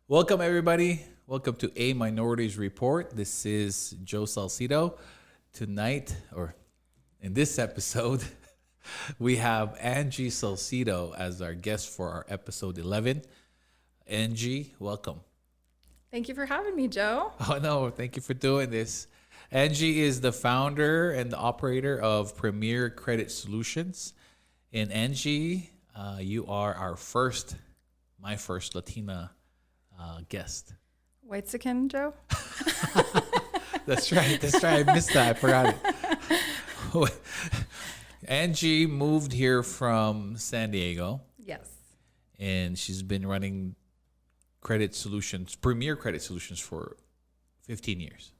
Welcome, everybody. Welcome to A Minorities Report. This is Joe Salcido. Tonight, or in this episode, we have Angie Salcido as our guest for our episode 11. Angie, welcome. Thank you for having me, Joe. Oh, no, thank you for doing this. Angie is the founder and the operator of Premier Credit Solutions. And Angie, you are my first Latina guest. White-skin, Joe? That's right. I missed that. I forgot it. Angie moved here from San Diego. Yes. And she's been running Premier Credit Solutions for 15 years.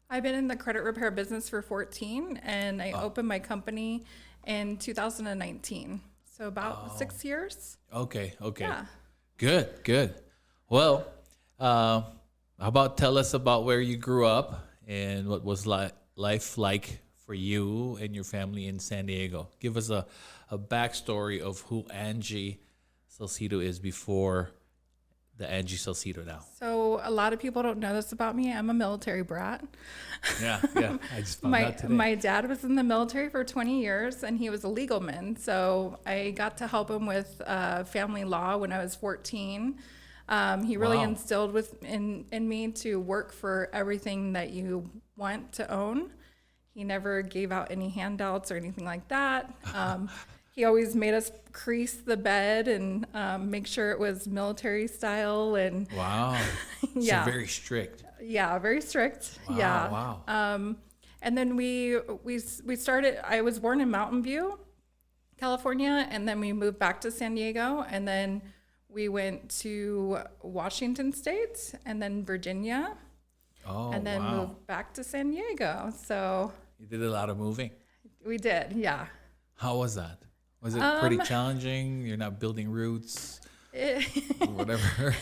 I've been in the credit repair business for 14, and I opened my company in 2019. So about 6 years. Okay. Yeah. Good. Well, how about tell us about where you grew up and what was life like for you and your family in San Diego? Give us a backstory of who Angie Salcido is before the Angie Salcido now. So a lot of people don't know this about me. I'm a military brat. Yeah. I just found out today. My dad was in the military for 20 years, and he was a legal man. So I got to help him with family law when I was 14. He really instilled in me to work for everything that you want to own. He never gave out any handouts or anything like that. He always made us crease the bed and make sure it was military style. And wow. Yeah. So very strict. Yeah, very strict. Wow, yeah. Wow. And then we started. I was born in Mountain View, California, and then we moved back to San Diego, and then we went to Washington State, and then Virginia, and then moved back to San Diego. So you did a lot of moving. We did, yeah. How was that? Was it pretty challenging? You're not building roots, whatever.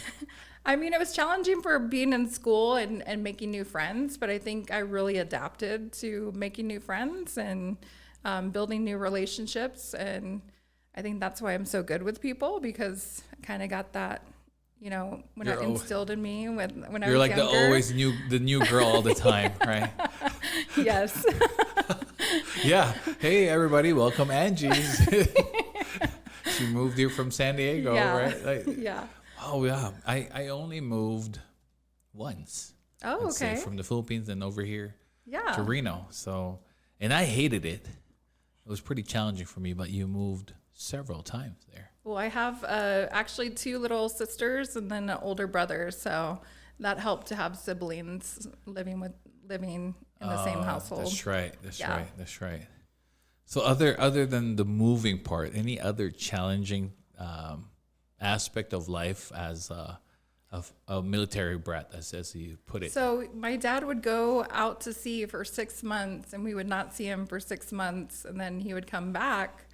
I mean, it was challenging for being in school and making new friends, but I think I really adapted to making new friends and building new relationships. And I think that's why I'm so good with people, because I kind of got that, when it instilled in me when I was younger. You're like the new girl all the time, right? Yes. Yeah. Hey, everybody, welcome Angie. She moved here from San Diego, right? Yeah. Oh, yeah. I only moved once. Oh, okay. From the Philippines and over here to Yeah. Reno. So, and I hated it. It was pretty challenging for me, but you moved several times there. Well, I have actually 2 little sisters and then an older brother, so that helped to have siblings living in the same household. That's right. So other than the moving part, any other challenging aspect of life as a military brat, as you put it? So my dad would go out to sea for 6 months, and we would not see him for 6 months, and then he would come back,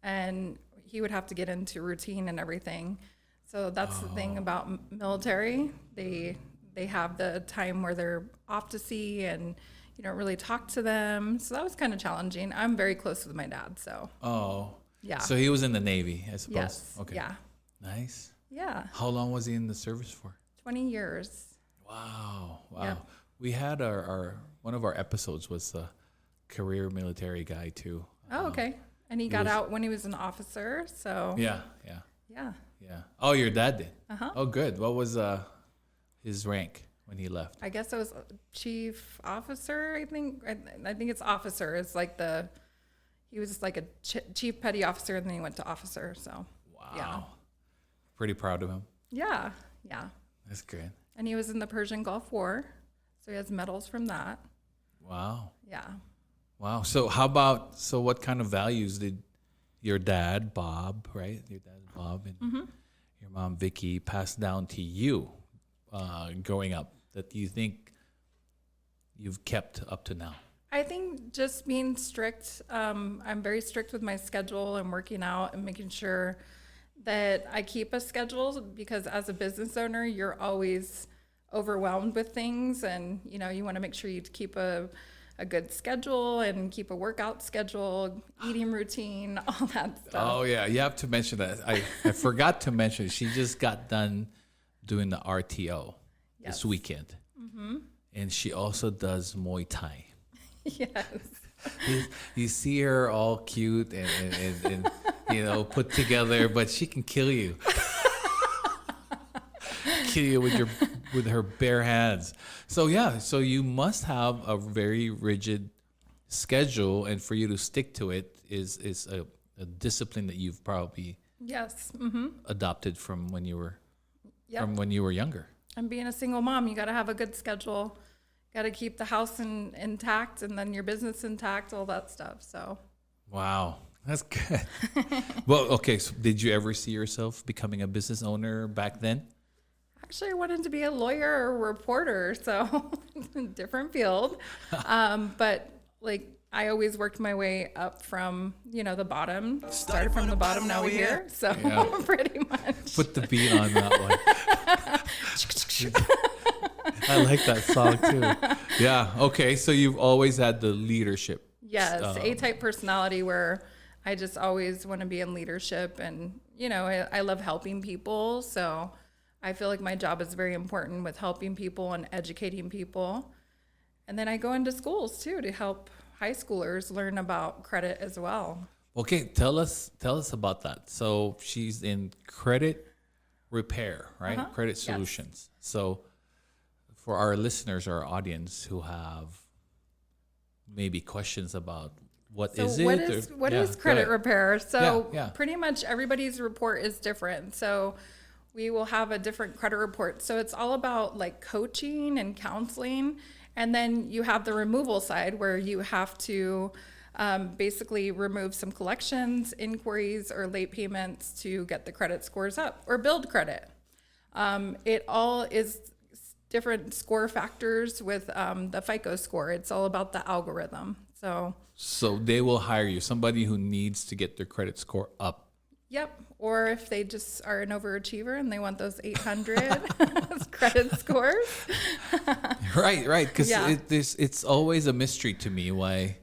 and he would have to get into routine and everything. So that's the thing about military. They have the time where they're off to sea, and you don't really talk to them. So that was kind of challenging. I'm very close with my dad, so. Oh. Yeah. So he was in the Navy, I suppose. Yes. Okay. Yeah. Nice. Yeah. How long was he in the service for? 20 years. Wow. Yeah. We had our one of our episodes was a career military guy too. Oh, okay. And he got out when he was an officer, so. Yeah. Yeah. Oh, your dad did? Uh-huh. Oh, good. What was his rank when he left? I guess it was chief officer, I think. I think it's officer. It's like he was like a chief petty officer, and then he went to officer, so. Wow. Yeah. Pretty proud of him. Yeah. That's good. And he was in the Persian Gulf War, so he has medals from that. Wow. Yeah. Wow. So what kind of values did your dad, Bob, right? Your dad, Bob, and your mom, Vicky, pass down to you growing up that you think you've kept up to now? I think just being strict. I'm very strict with my schedule and working out and making sure that I keep a schedule, because as a business owner, you're always overwhelmed with things, and you want to make sure you keep a good schedule and keep a workout schedule, eating routine, all that stuff. Oh yeah, you have to mention that. I forgot to mention she just got done doing the RTO Yes. this weekend. And she also does Muay Thai. Yes. You see her all cute and put together, but she can kill you. Kill you with her bare hands. So you must have a very rigid schedule, and for you to stick to it is a discipline that you've probably Yes. adopted from when you were Yep. younger. And being a single mom, you got to have a good schedule. Got to keep the house intact and then your business intact, all that stuff. So, Wow, that's good. Well, okay. So did you ever see yourself becoming a business owner back then? actually, I wanted to be a lawyer or a reporter, so different field. But like, I always worked my way up from the bottom. Started from the bottom, now we're here. So pretty much. Put the beat on that one. I like that song too. Yeah. Okay. So you've always had the leadership. Yes, A-type personality where I just always want to be in leadership, and I love helping people. So I feel like my job is very important with helping people and educating people. And then I go into schools too to help high schoolers learn about credit as well. Okay. Tell us about that. So she's in credit repair, right? Credit solutions. So for our listeners, our audience who have maybe questions about what is credit repair? So Yeah. pretty much everybody's report is different. So we will have a different credit report. So it's all about like coaching and counseling. And then you have the removal side where you have to basically remove some collections, inquiries, or late payments to get the credit scores up or build credit. It all is different score factors with the FICO score. It's all about the algorithm. So they will hire you, somebody who needs to get their credit score up. Yep. Or if they just are an overachiever and they want those 800 credit scores. Right. Because it's always a mystery to me why,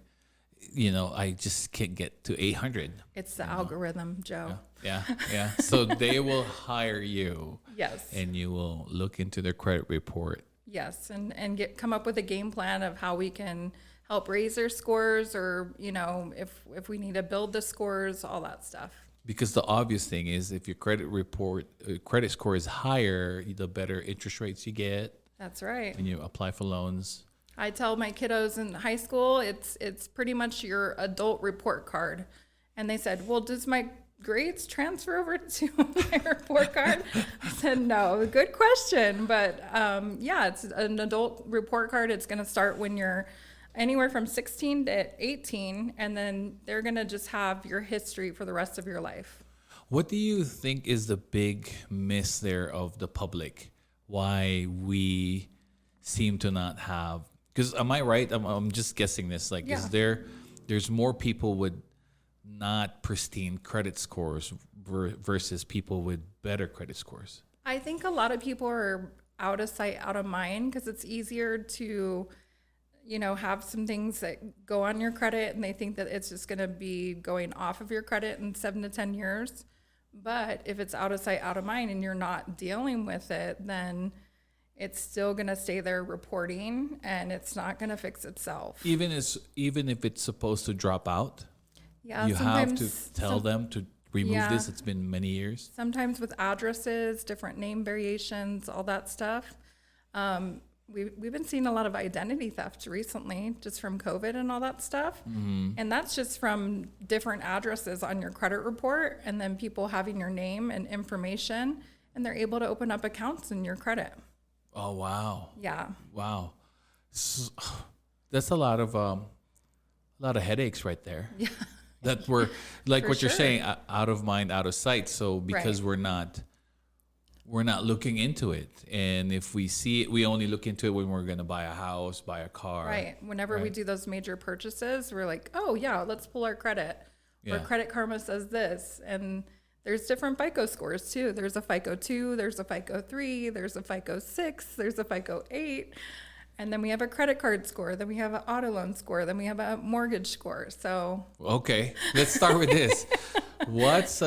I just can't get to 800. It's the algorithm, Joe. Yeah. So they will hire you. Yes. And you will look into their credit report. Yes. And come up with a game plan of how we can help raise their scores, or, if we need to build the scores, all that stuff. Because the obvious thing is if your credit score is higher, the better interest rates you get. That's right. And you apply for loans. I tell my kiddos in high school, it's pretty much your adult report card. And they said, well, does my grades transfer over to my report card? I said, no. Good question. But it's an adult report card. It's going to start when you're anywhere from 16 to 18, and then they're going to just have your history for the rest of your life. What do you think is the big miss there of the public? Why we seem to not have, because am I right? I'm just guessing this. Like, is there's more people with not pristine credit scores versus people with better credit scores? I think a lot of people are out of sight, out of mind, because it's easier to have some things that go on your credit and they think that it's just going to be going off of your credit in 7 to 10 years. But if it's out of sight, out of mind, and you're not dealing with it, then it's still going to stay there reporting, and it's not going to fix itself. Even if it's supposed to drop out, you have to tell them to remove this. It's been many years. Sometimes with addresses, different name variations, all that stuff. We've been seeing a lot of identity theft recently, just from COVID and all that stuff. Mm-hmm. And that's just from different addresses on your credit report, and then people having your name and information, and they're able to open up accounts in your credit. Oh, wow. Yeah. Wow. So, that's a lot of headaches right there. Yeah. That we're like what you're saying, out of mind, out of sight. So because we're not looking into it. And if we see it, we only look into it when we're going to buy a house, buy a car. Right. Whenever we do those major purchases, we're like, oh, yeah, let's pull our credit. Or Credit Karma says this. And there's different FICO scores, too. There's a FICO 2, there's a FICO 3, there's a FICO 6, there's a FICO 8. And then we have a credit card score. Then we have an auto loan score. Then we have a mortgage score. So. Okay. Let's start with this. What's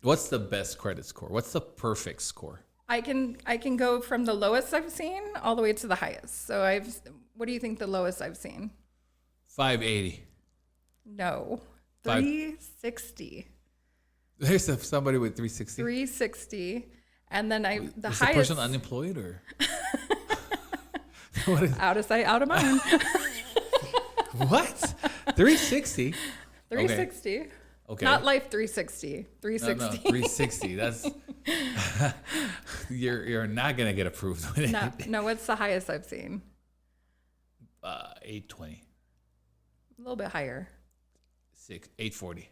What's the best credit score? What's the perfect score? I can go from the lowest I've seen all the way to the highest. So what do you think the lowest I've seen? 580. No. Five- 360. There's somebody with 360. 360. And then the Is the highest person unemployed or? What is out of sight, out of mind. what? 360. 360. Okay. Not life 360. 360. No, 360. That's you're not gonna get approved with it. No, what's the highest I've seen? 820. A little bit higher. 840.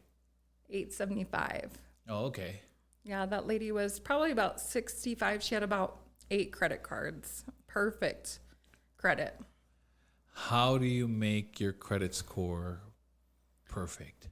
875. Oh, okay. Yeah, that lady was probably about 65. She had about 8 credit cards. Perfect credit. How do you make your credit score perfect?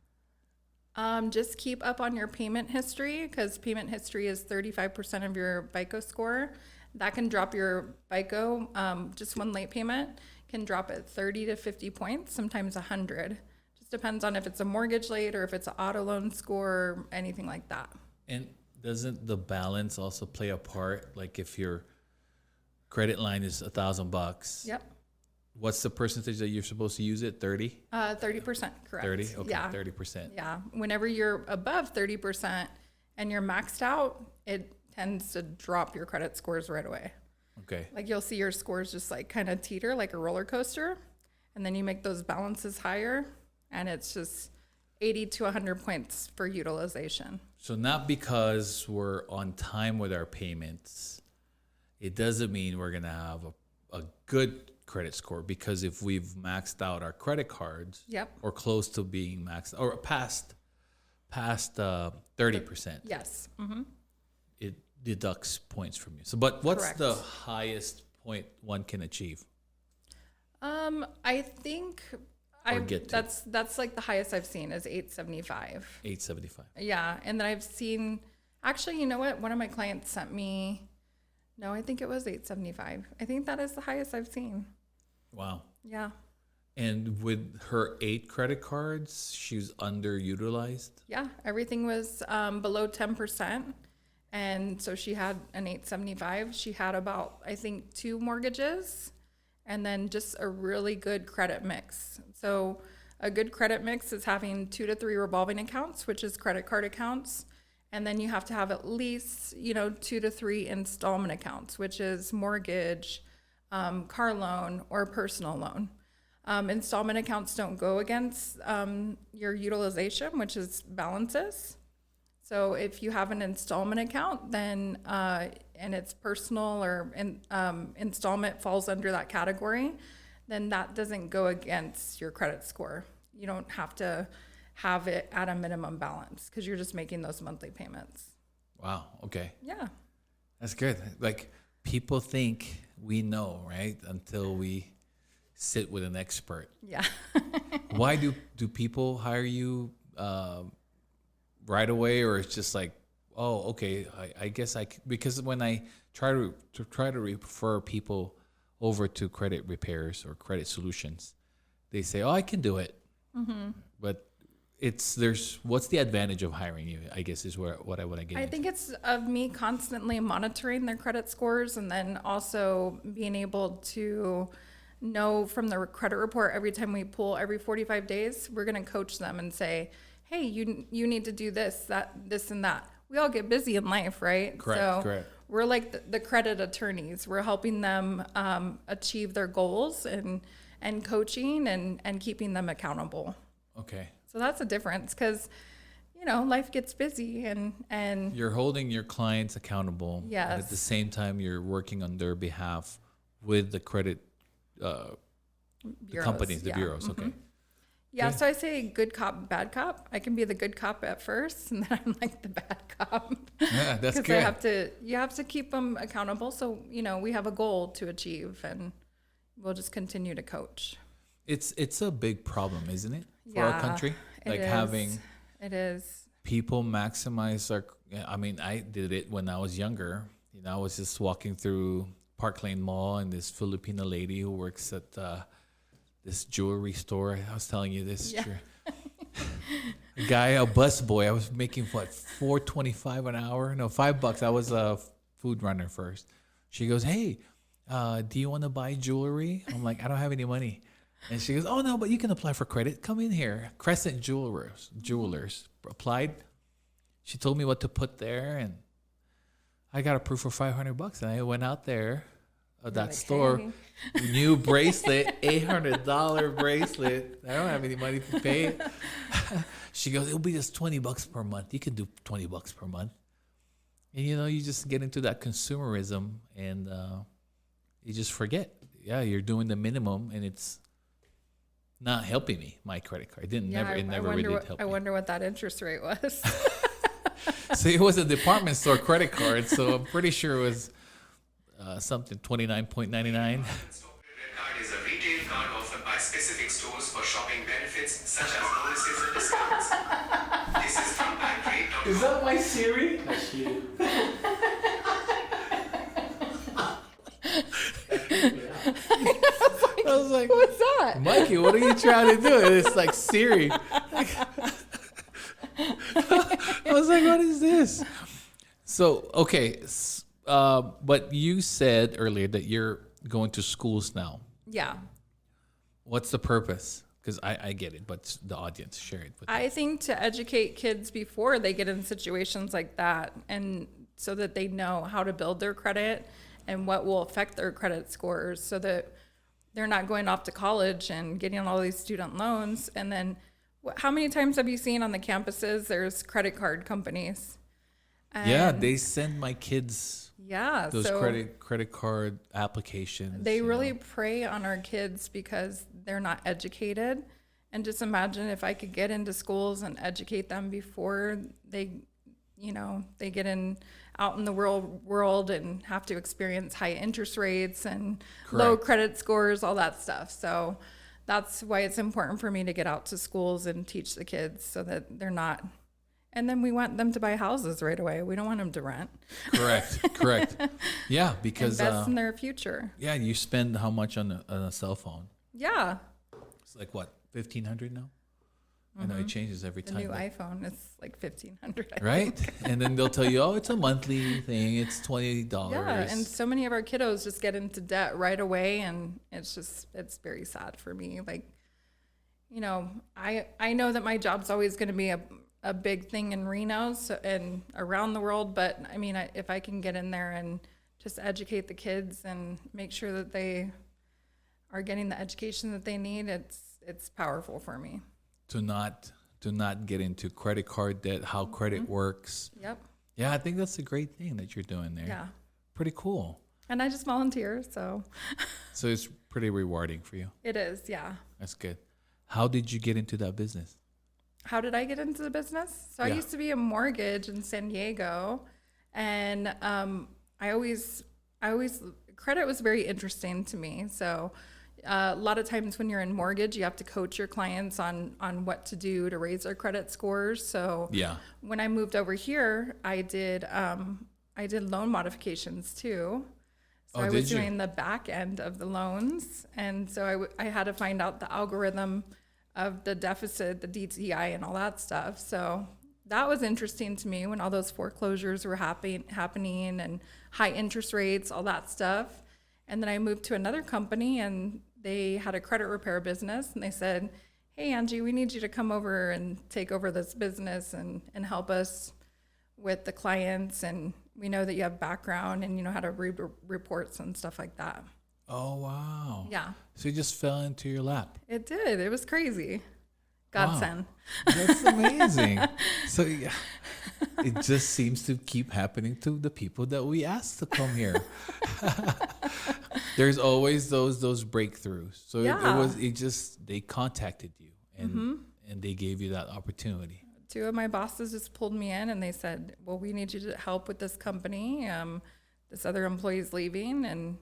Just keep up on your payment history, because payment history is 35% of your FICO score. That can drop your FICO. Just one late payment can drop it 30 to 50 points, sometimes 100. Just depends on if it's a mortgage late or if it's an auto loan score or anything like that. And doesn't the balance also play a part? Like if your credit line is $1,000, Yep. what's the percentage that you're supposed to use it? 30? 30%, correct. 30? Okay, Yeah. 30%. Yeah. Whenever you're above 30% and you're maxed out, it tends to drop your credit scores right away. Okay. Like you'll see your scores just like kind of teeter like a roller coaster. And then you make those balances higher and it's just 80 to 100 points for utilization. So not because we're on time with our payments, it doesn't mean we're going to have a good credit score, because if we've maxed out our credit cards, Yep. or close to being maxed or past 30%, Yes. Mm-hmm. it deducts points from you. So, but what's Correct. the highest point one can achieve? I think get to. that's like the highest I've seen is 875. 875. Yeah. And then I've seen, actually, you know what? One of my clients sent me, no, I think it was 875. I think that is the highest I've seen. Wow. Yeah. And with her 8 credit cards, she's underutilized. Yeah. Everything was below 10%. And so she had an 875. She had about, I think, 2 mortgages and then just a really good credit mix. So a good credit mix is having 2 to 3 revolving accounts, which is credit card accounts. And then you have to have at least, 2 to 3 installment accounts, which is mortgage, car loan, or personal loan. Installment accounts don't go against your utilization, which is balances. So if you have an installment account, then and it's personal or installment falls under that category, then that doesn't go against your credit score. You don't have to have it at a minimum balance because you're just making those monthly payments. Wow. Okay. Yeah. That's good. Like people think we know, right? Until we sit with an expert. Yeah. Why do people hire you right away, or it's just like, oh, okay, I guess because when I try to refer people over to credit repairs or credit solutions, they say, oh, I can do it. Mm-hmm. But what's the advantage of hiring you, I guess, is what I want to get into. I think it's of me constantly monitoring their credit scores and then also being able to know from the credit report every time we pull every 45 days, we're going to coach them and say, hey, you need to do this, and that. We all get busy in life, right? Correct. We're like the credit attorneys. We're helping them achieve their goals and coaching and keeping them accountable. Okay. So that's a difference because, life gets busy and you're holding your clients accountable. Yes. And at the same time, you're working on their behalf with the credit the companies, the yeah. bureaus. Okay. Mm-hmm. Yeah, Okay. so I say good cop, bad cop. I can be the good cop at first, and then I'm like the bad cop. Yeah, that's good. Because you have to keep them accountable. So we have a goal to achieve, and we'll just continue to coach. It's a big problem, isn't it, for Yeah, our country? Like having it is. people maximize our. I mean, I did it when I was younger. I was just walking through Park Lane Mall, and this Filipino lady who works at this jewelry store. I was telling you this. Yeah. a guy, a bus boy. I was making what, $4.25 an hour? No, $5. I was a food runner first. She goes, "Hey, do you want to buy jewelry?" I'm like, "I don't have any money." And she goes, "Oh no, but you can apply for credit. Come in here, Crescent Jewelers. Applied. She told me what to put there, and I got approved for $500. And I went out there of that store, new bracelet, $800 bracelet. I don't have any money to pay it. She goes, "It'll be just $20 per month. You can do $20 per month." And you just get into that consumerism, and you just forget. Yeah, you're doing the minimum, and it's not helping me. My credit card it never really did help me. I wonder what that interest rate was. So it was a department store credit card, so I'm pretty sure it was something $29.99. Card is a retail card offered by specific stores for shopping benefits such as bonuses and discounts. This is from bankrate.com. Is that my Siri? I was like, What's that? "Mikey, what are you trying to do?" And it's like Siri. I was like, "What is this?" So, okay. But you said earlier that you're going to schools now. Yeah. What's the purpose? Because I get it, but the audience, share it with I think to educate kids before they get in situations like that, and so that they know how to build their credit and what will affect their credit scores, so that they're not going off to college and getting all these student loans. And then how many times have you seen on the campuses there's credit card companies? Yeah, And they send my kids those so credit card applications. they really prey on our kids because they're not educated. And just imagine if I could get into schools and educate them before they get out in the world and have to experience high interest rates and low credit scores, all that stuff. So that's why it's important for me to get out to schools and teach the kids so that they're not. And then we want them to buy houses right away. We don't want them to rent. Correct. Yeah, because invest in their future. Yeah, you spend how much on a cell phone? Yeah. It's like what, $1,500 now? I know it changes every The time. new iPhone is like $1,500. Right? And then they'll tell you, "Oh, it's a monthly thing. It's $20." Yeah, and so many of our kiddos just get into debt right away, and it's very sad for me. Like, I know that my job's always going to be a big thing in Reno and around the world, but I mean, if I can get in there and just educate the kids and make sure that they are getting the education that they need, it's powerful for me. To not get into credit card debt, how credit works. Yep. Yeah, I think that's a great thing that you're doing there. Yeah. Pretty cool. And I just volunteer, so. So it's pretty rewarding for you. It is, yeah. That's good. How did you get into that business? How did I get into the business? So I used to be a mortgage in San Diego, and I always credit was very interesting to me. So a lot of times when you're in mortgage, you have to coach your clients on what to do to raise their credit scores. So when I moved over here, I did loan modifications too. So I was doing the back end of the loans, and so I had to find out the algorithm of the deficit, the DTI, and all that stuff. So that was interesting to me when all those foreclosures were happening and high interest rates, all that stuff. And then I moved to another company, and they had a credit repair business, and they said, "Hey, Angie, we need you to come over and take over this business and help us with the clients. And we know that you have background and you know how to read reports and stuff like that." Oh, wow. Yeah. So it just fell into your lap. It did. It was crazy. Godsend. Wow. That's amazing. So yeah, it just seems to keep happening to the people that we ask to come here. There's always those breakthroughs. So they contacted you and they gave you that opportunity. Two of my bosses just pulled me in and they said, "Well, we need you to help with this company. This other employee's leaving." And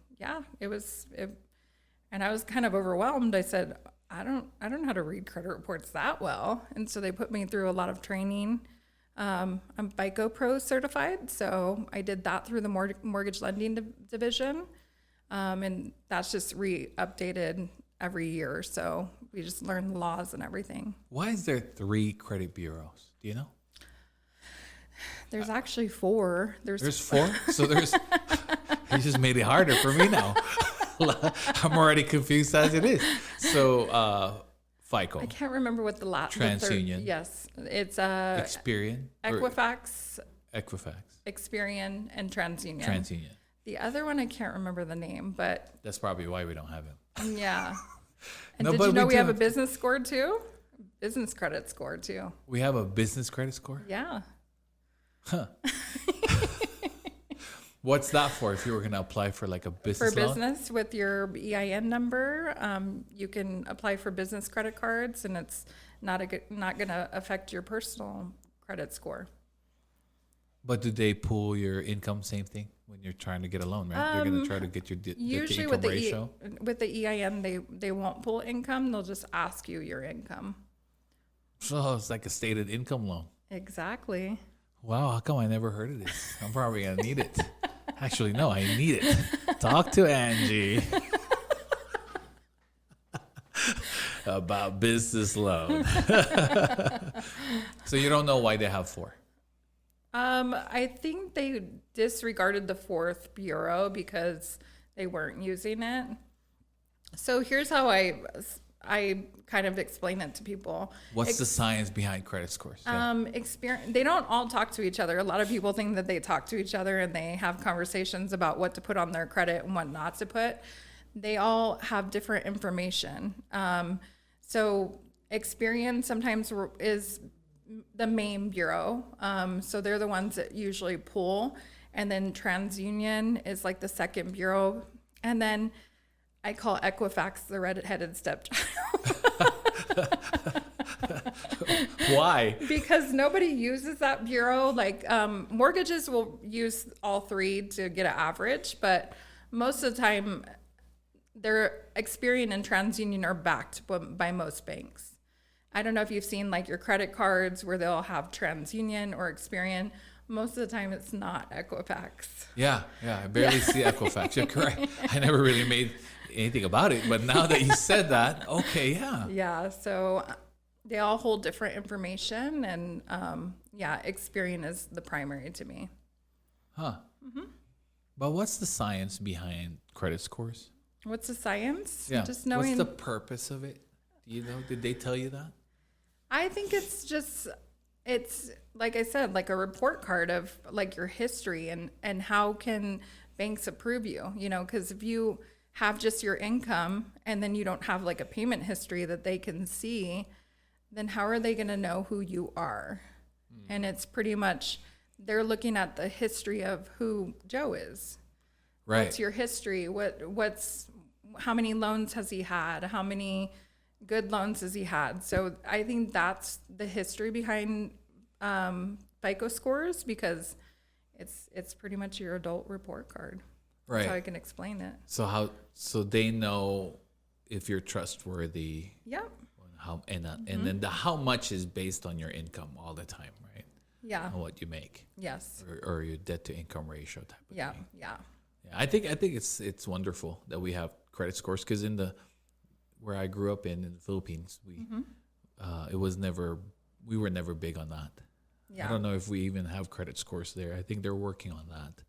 and I was kind of overwhelmed. I said, I don't know how to read credit reports that well. And so they put me through a lot of training. I'm FICO Pro certified, so I did that through the mortgage lending division. And that's just updated every year. So we just learn the laws and everything. Why is there 3 credit bureaus? Do you know? There's actually 4. There's 4? So there's, you just made it harder for me now. I'm already confused as it is. So, FICO. I can't remember what the last. TransUnion. Yes. It's Experian. Equifax, Experian. and TransUnion. TransUnion. The other one, I can't remember the name, but That's probably why we don't have it. yeah. And No, did but you know we we do have a have- business score too? Business credit score too. We have a business credit score? Yeah. What's that for? If you were going to apply for like a business For loan? business with your EIN number, you can apply for business credit cards, and it's not going to affect your personal credit score. But do they pull your income? Same thing when you're trying to get a loan, right? They're going to try to get your Usually income with the ratio. with the EIN, they won't pull income. They'll just ask you your income. So it's like a stated income loan. Exactly. Wow, how come I never heard of this? I'm probably going to need it. Actually, no, I need it. Talk to Angie about business loan. So you don't know why they have 4? I think they disregarded the 4th bureau because they weren't using it. So here's how I kind of explain it to people. What's the science behind credit scores? Yeah. Experience. They don't all talk to each other. A lot of people think that they talk to each other and they have conversations about what to put on their credit and what not to put. They all have different information. So Experian sometimes is the main bureau. So they're the ones that usually pull. And then TransUnion is like the second bureau. And then I call Equifax the red-headed stepchild. Why? Because nobody uses that bureau. Like mortgages will use all 3 to get an average, but most of the time, their Experian and TransUnion are backed by most banks. I don't know if you've seen like your credit cards where they'll have TransUnion or Experian. Most of the time, it's not Equifax. Yeah, I barely see Equifax. You're correct. I never really made anything about it, but now that you said that, okay, yeah. Yeah, so they all hold different information, and Experian is the primary to me. Huh. Mm-hmm. But what's the science behind credit scores? What's the science? Yeah. Just knowing. What's the purpose of it? Do you know? Did they tell you that? I think it's like I said, like a report card of like your history and how can banks approve you, because if you have just your income and then you don't have like a payment history that they can see, then how are they going to know who you are? And it's pretty much they're looking at the history of who Joe is. Right. What's your history? How many loans has he had? How many good loans has he had? So I think that's the history behind FICO scores, because it's pretty much your adult report card. Right. That's how I can explain it. So they know if you're trustworthy. Yep. And then how much is based on your income all the time, right? Yeah. On what you make. Yes. Or your debt to income ratio type of thing. Yeah. Yeah, I think it's wonderful that we have credit scores, because where I grew up in the Philippines, we were never big on that. Yeah. I don't know if we even have credit scores there. I think they're working on that.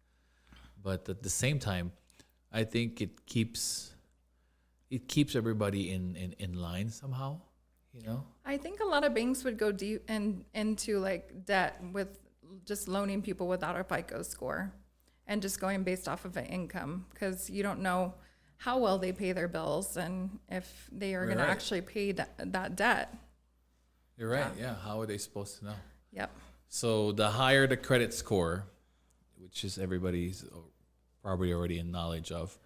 But at the same time, I think it keeps everybody in line somehow, I think a lot of banks would go deep into like debt with just loaning people without a FICO score and just going based off of an income, because you don't know how well they pay their bills and if they are going to actually pay that debt. You're right. Yeah. How are they supposed to know? Yep. So the higher the credit score, which is everybody's probably already in knowledge of,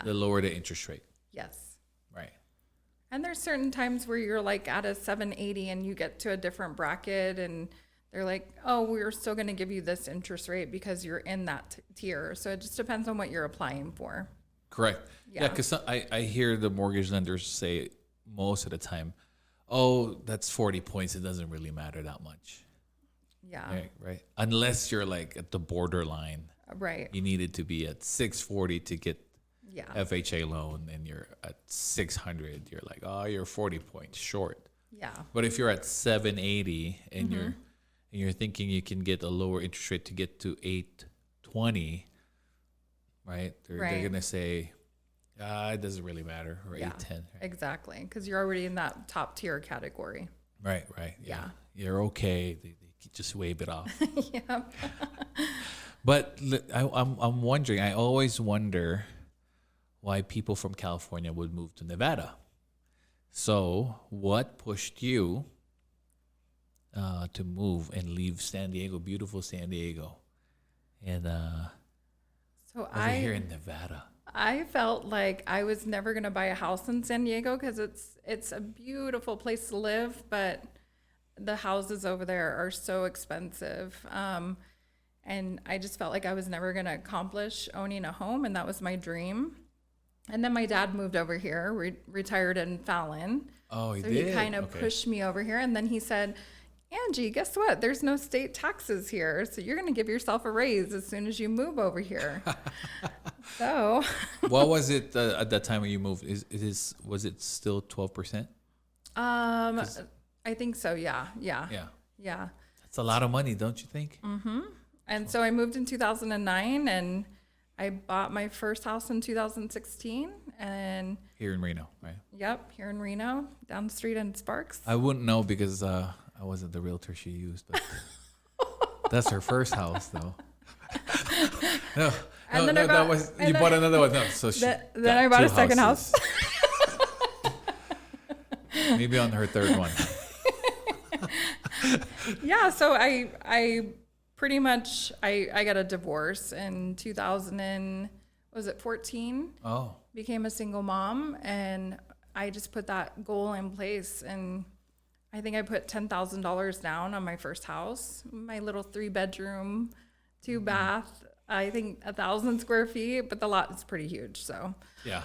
the lower the interest rate. Yes. Right. And there's certain times where you're like at a 780 and you get to a different bracket and they're like, oh, we're still going to give you this interest rate because you're in that tier. So it just depends on what you're applying for. Correct. Yeah, because I hear the mortgage lenders say most of the time, oh, that's 40 points. It doesn't really matter that much. Yeah. Right. Unless you're like at the borderline. Right. You needed to be at 640 to get Yeah. FHA loan and you're at 600, you're like, oh, you're 40 points short. Yeah. But if you're at 780 and you're thinking you can get a lower interest rate to get to 820, right? They're gonna say, it doesn't really matter, or 810. Right? Exactly, because you're already in that top tier category. Right. Yeah. You're okay. They just wave it off. Yeah. But I'm wondering. I always wonder why people from California would move to Nevada. So, what pushed you to move and leave San Diego, beautiful San Diego, and So over here in Nevada? I felt like I was never going to buy a house in San Diego because it's a beautiful place to live, but the houses over there are so expensive. And I just felt like I was never going to accomplish owning a home, and that was my dream. And then my dad moved over here, retired in Fallon. Oh, he so did? he kind of pushed me over here, and then he said, Angie, guess what? There's no state taxes here, so you're going to give yourself a raise as soon as you move over here. So, what was it at that time when you moved? Was it still 12%? I think so. Yeah. That's a lot of money, don't you think? Mm-hmm. And so I moved in 2009, and I bought my first house in 2016. And Here in Reno, right? Yep, here in Reno, down the street in Sparks. I wouldn't know because I wasn't the realtor she used, but that's her first house, though. You bought another one. No, so then I bought a second house. Maybe on her third one. Yeah, so I pretty much I got a divorce in 2014. Oh. Became a single mom, and I just put that goal in place, and I think I put $10,000 down on my first house, my little 3-bedroom, 2-bath, I think 1,000 square feet, but the lot is pretty huge. So, yeah.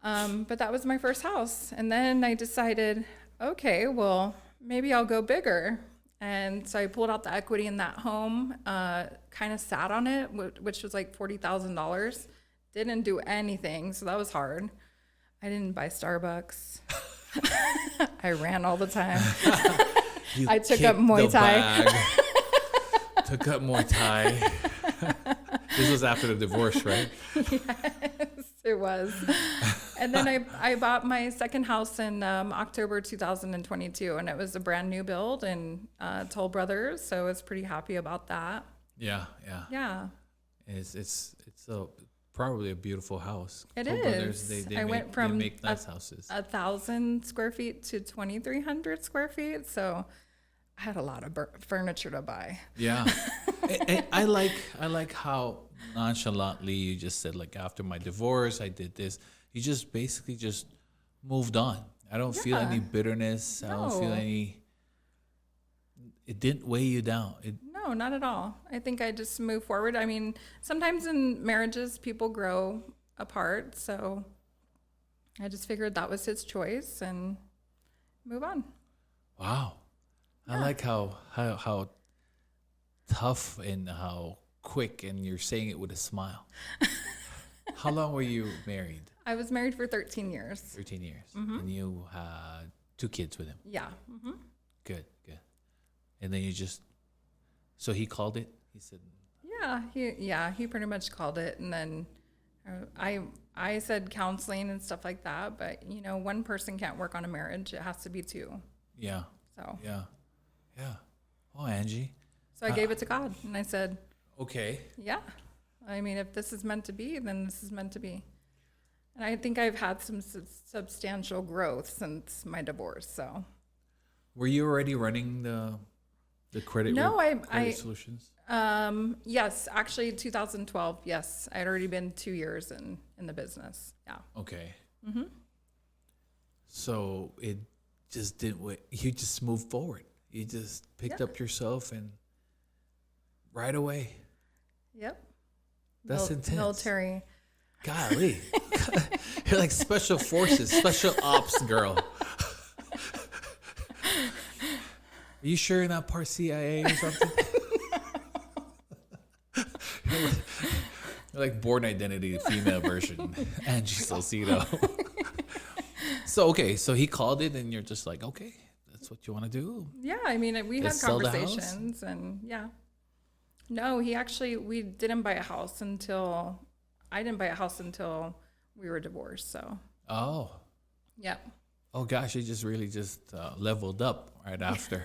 But that was my first house. And then I decided, okay, well, maybe I'll go bigger. And so I pulled out the equity in that home, kind of sat on it, which was like $40,000. Didn't do anything. So that was hard. I didn't buy Starbucks. I ran all the time. I took up Muay Thai. Took up Muay Thai. This was after the divorce, right? Yes, it was. And then I bought my second house in October 2022, and it was a brand new build in Toll Brothers, so I was pretty happy about that. Yeah. It's probably a beautiful house. It Toll is. Brothers, I went from they make nice houses. 1,000 square feet to 2,300 square feet, so I had a lot of furniture to buy. Yeah. And I like how nonchalantly you just said, like, after my divorce, I did this. You just basically just moved on. I don't feel any bitterness. No. I don't feel it didn't weigh you down. No, not at all. I think I just move forward. I mean, sometimes in marriages, people grow apart. So I just figured that was his choice and move on. Wow. I like how tough and how quick, and you're saying it with a smile. How long were you married? I was married for 13 years. 13 years. Mm-hmm. And you had 2 kids with him. Yeah. Mm-hmm. Good. And then so he called it? He said... Yeah, he pretty much called it. And then I said counseling and stuff like that. But, one person can't work on a marriage. It has to be 2. Yeah. So... Yeah. Oh, Angie. So I gave it to God, and I said... Okay. Yeah. I mean, if this is meant to be, then this is meant to be. And I think I've had some substantial growth since my divorce, so... Were you already running the credit? No, credit solutions. Yes, actually, 2012. Yes, I had already been 2 years in the business. Yeah. Okay. Mm-hmm. So it just didn't wait. You just moved forward. You just picked up yourself and right away. Yep. That's intense. Military. Golly, you're like special forces, special ops girl. Are you sure you're not part CIA or something? Like Born Identity, the female version. Angie Salcido. So he called it, and you're just like, okay, that's what you want to do. Yeah, I mean, we had Just sell the house? conversations, and yeah. No, we didn't buy a house until, I didn't buy a house until we were divorced, so. Oh. Yeah. Oh gosh, you just really leveled up right after.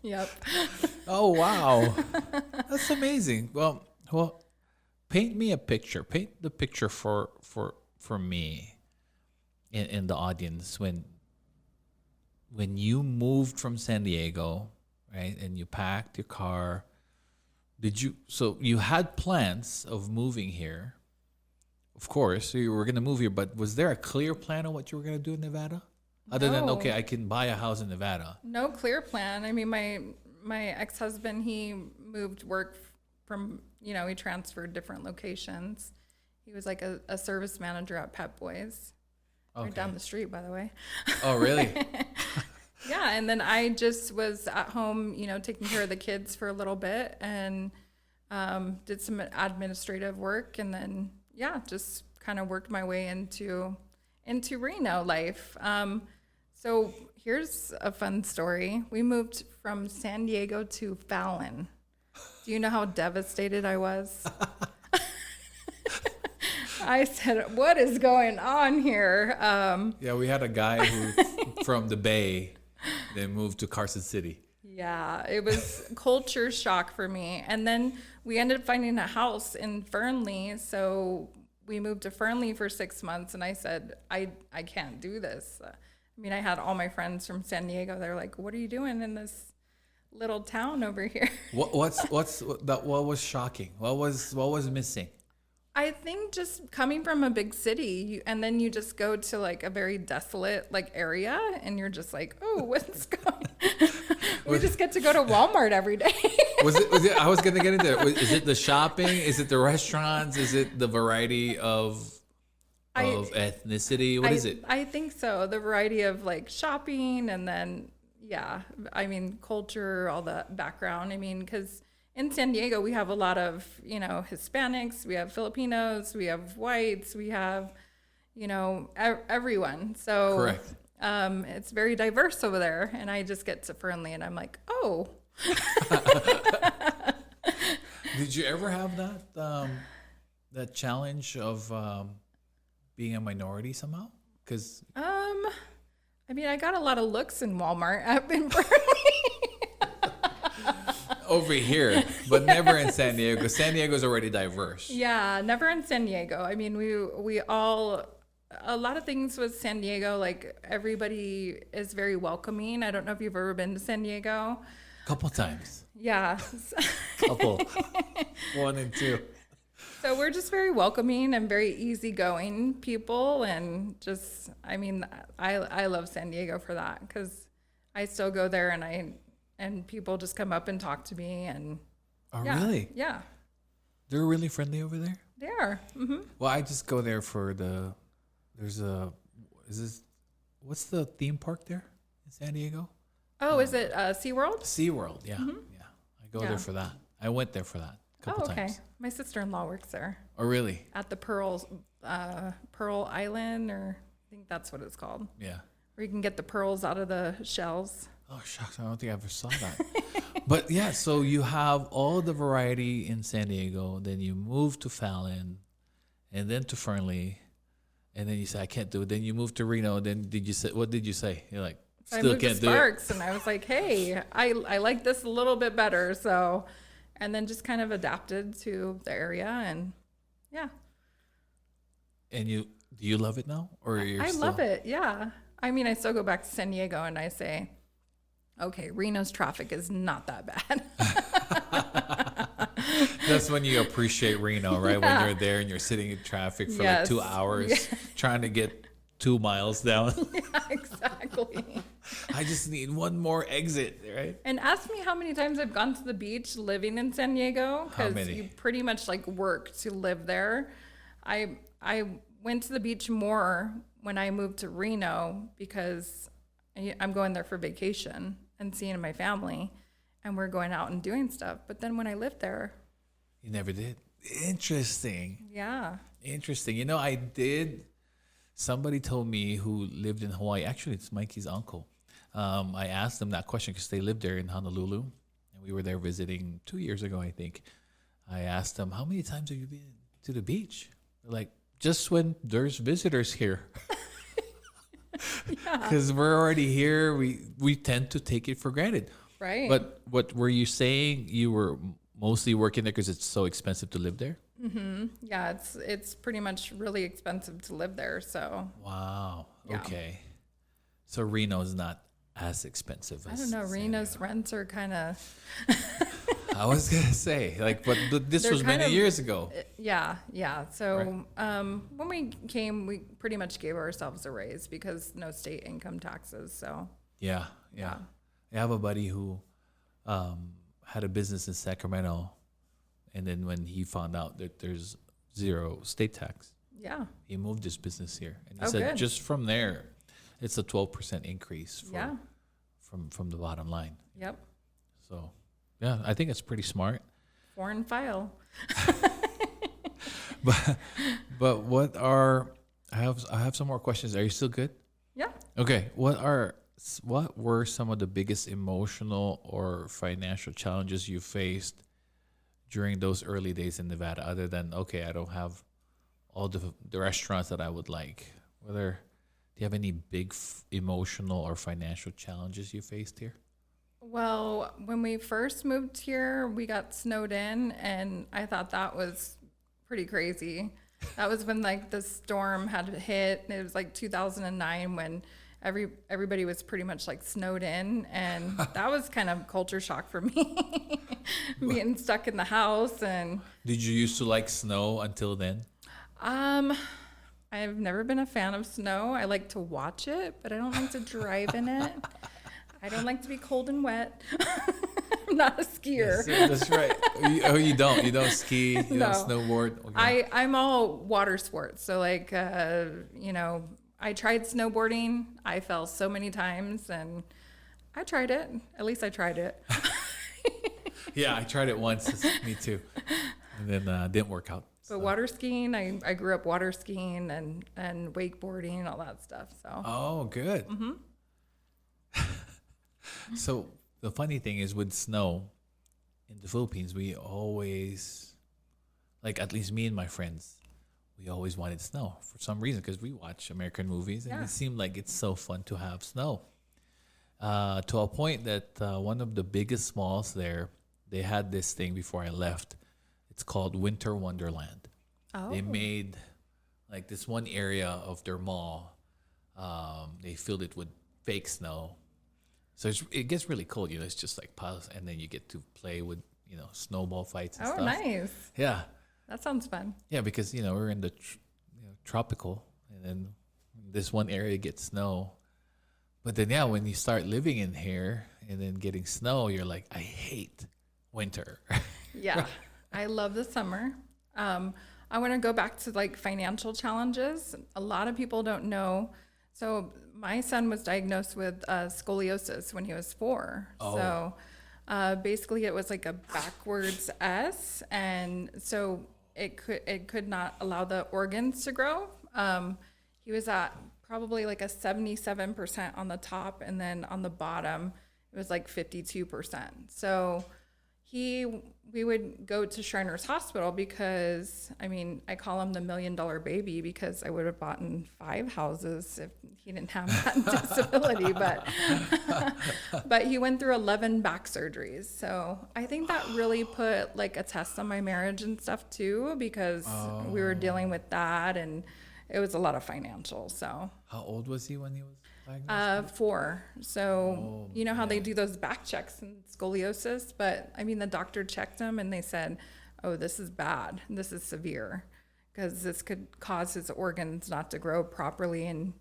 Yep. Oh wow, that's amazing. Well, paint me a picture. Paint the picture for me, in the audience when you moved from San Diego, right? And you packed your car. So you had plans of moving here, of course. So you were going to move here, but was there a clear plan of what you were going to do in Nevada? Other than, No. okay, I can buy a house in Nevada. No clear plan. I mean, my ex-husband, he moved work from, he transferred different locations. He was like a service manager at Pep Boys. Okay. Right down the street, by the way. Oh, really? Yeah, and then I just was at home, taking care of the kids for a little bit, and did some administrative work, and then just kind of worked my way into Reno life. So here's a fun story. We moved from San Diego to Fallon. Do you know how devastated I was? I said, "What is going on here?" Yeah, we had a guy who from the Bay, then moved to Carson City. Yeah, it was culture shock for me. And then we ended up finding a house in Fernley. So we moved to Fernley for 6 months. And I said, I can't do this. I mean, I had all my friends from San Diego. They're like, what are you doing in this little town over here? What was shocking? What was missing? I think just coming from a big city, and then you just go to like a very desolate like area, and you're just like, oh, what's going? We just get to go to Walmart every day. Was it? I was gonna get into it. Is it the shopping? Is it the restaurants? Is it the variety of ethnicity? What is it? I think so. The variety of like shopping, and then I mean culture, all the background. I mean, because in San Diego, we have a lot of, Hispanics, we have Filipinos, we have whites, we have, everyone. So correct. It's very diverse over there. And I just get to Fernley and I'm like, oh. Did you ever have that challenge of being a minority somehow? Because I mean, I got a lot of looks in Walmart up in Fernley. over here, but never in San Diego. San Diego's already diverse. Yeah, never in San Diego. I mean, we all, a lot of things with San Diego, like everybody is very welcoming. I don't know if you've ever been to San Diego. Couple times. Yeah. Couple. 1 and 2. So we're just very welcoming and very easygoing people, and just, I mean, I love San Diego for that, because I still go there and people just come up and talk to me, and oh, really? Yeah. They're really friendly over there? They are. Mm-hmm. Well, I just go there for what's the theme park there in San Diego? Oh, is it SeaWorld? SeaWorld, yeah. Mm-hmm. Yeah. I go there for that. I went there for that a couple times. My sister-in-law works there. Oh, really? At the Pearl Island, or I think that's what it's called. Yeah. Where you can get the pearls out of the shells. Oh, shucks. I don't think I ever saw that. But yeah, so you have all the variety in San Diego. Then you move to Fallon, and then to Fernley, and then you say, I can't do it. Then you move to Reno. Then what did you say? You're like, So still I moved can't to do it. Sparks, and I was like, hey, I like this a little bit better. So, and then just kind of adapted to the area, and yeah. And do you love it now? Or I love it, yeah. I mean, I still go back to San Diego and I say, okay, Reno's traffic is not that bad. That's when you appreciate Reno, right? Yeah. When you're there and you're sitting in traffic for Yes. like 2 hours Yeah. trying to get 2 miles down. Yeah, exactly. I just need one more exit, right? And ask me how many times I've gone to the beach living in San Diego, How because many? you pretty much like work to live there. I went to the beach more when I moved to Reno, because I'm going there for vacation and seeing my family, and we're going out and doing stuff. But then when I lived there, You never did. Interesting. Yeah. Interesting. You know, I did. Somebody told me who lived in Hawaii. Actually, it's Mikey's uncle. I asked them that question because they lived there in Honolulu, and we were there visiting 2 years ago, I think. I asked them, "How many times have you been to the beach?" They're like, "Just when there's visitors here." Because we're already here, we tend to take it for granted. Right. But what were you saying? You were mostly working there because it's so expensive to live there? Yeah, it's pretty much really expensive to live there. So Wow. Yeah. Okay. So Reno's not as expensive I as don't know. San Reno's Diego. rents are kind of I was gonna say, like, but this They're was kind many of- years ago. yeah. So when we came, we pretty much gave ourselves a raise because no state income taxes. So Yeah. I have a buddy who had a business in Sacramento, and then when he found out that there's zero state tax, yeah, he moved his business here, and he Oh, said good. just from there, it's a 12% increase yeah, from the bottom line. yep. So, yeah, I think it's pretty smart. Foreign file. But what are I have some more questions. Are you still good? Yeah. Okay. What were some of the biggest emotional or financial challenges you faced during those early days in Nevada? Other than okay, I don't have all the restaurants that I would like. Do you have any big emotional or financial challenges you faced here? Well, when we first moved here, we got snowed in, and I thought that was pretty crazy. That was when like the storm had hit, and it was like 2009 when everybody was pretty much like snowed in, and that was kind of culture shock for me, being stuck in the house. And Did you used to like snow until then? I've never been a fan of snow. I like to watch it, but I don't like to drive in it. I don't like to be cold and wet. I'm not a skier. That's right. You don't. You don't ski. You No. don't snowboard. Okay. I'm all water sports. So like, I tried snowboarding. I fell so many times, and I tried it. At least I tried it. Yeah, I tried it once. Me too. And then didn't work out. But water skiing, I grew up water skiing and wakeboarding and all that stuff. So Oh, good. Mm-hmm. So the funny thing is with snow in the Philippines, we always, like at least me and my friends, we always wanted snow for some reason because we watch American movies and Yeah. it seemed like it's so fun to have snow. To a point that one of the biggest malls there, they had this thing before I left. It's called Winter Wonderland. They made like this one area of their mall. They filled it with fake snow. So it gets really cold, it's just like piles, and then you get to play with, snowball fights and Oh, stuff. nice. Yeah. That sounds fun. Yeah, because, we're in the tropical, and then this one area gets snow. But then, yeah, when you start living in here and then getting snow, you're like, I hate winter. Yeah. I love the summer. I want to go back to like financial challenges. A lot of people don't know. So my son was diagnosed with scoliosis when he was 4. Oh. So basically it was like a backwards S, and so it could not allow the organs to grow. He was at probably like a 77% on the top, and then on the bottom it was like 52%. So we would go to Shriners Hospital because, I call him the $1 million baby because I would have bought in 5 houses if he didn't have that disability. But he went through 11 back surgeries. So I think that really put like a test on my marriage and stuff too, because we were dealing with that, and it was a lot of financial. So How old was he when he was diagnosed? 4. So you know how they do those back checks and scoliosis, but the doctor checked him and they said, oh, this is bad. This is severe, because this could cause his organs not to grow properly, and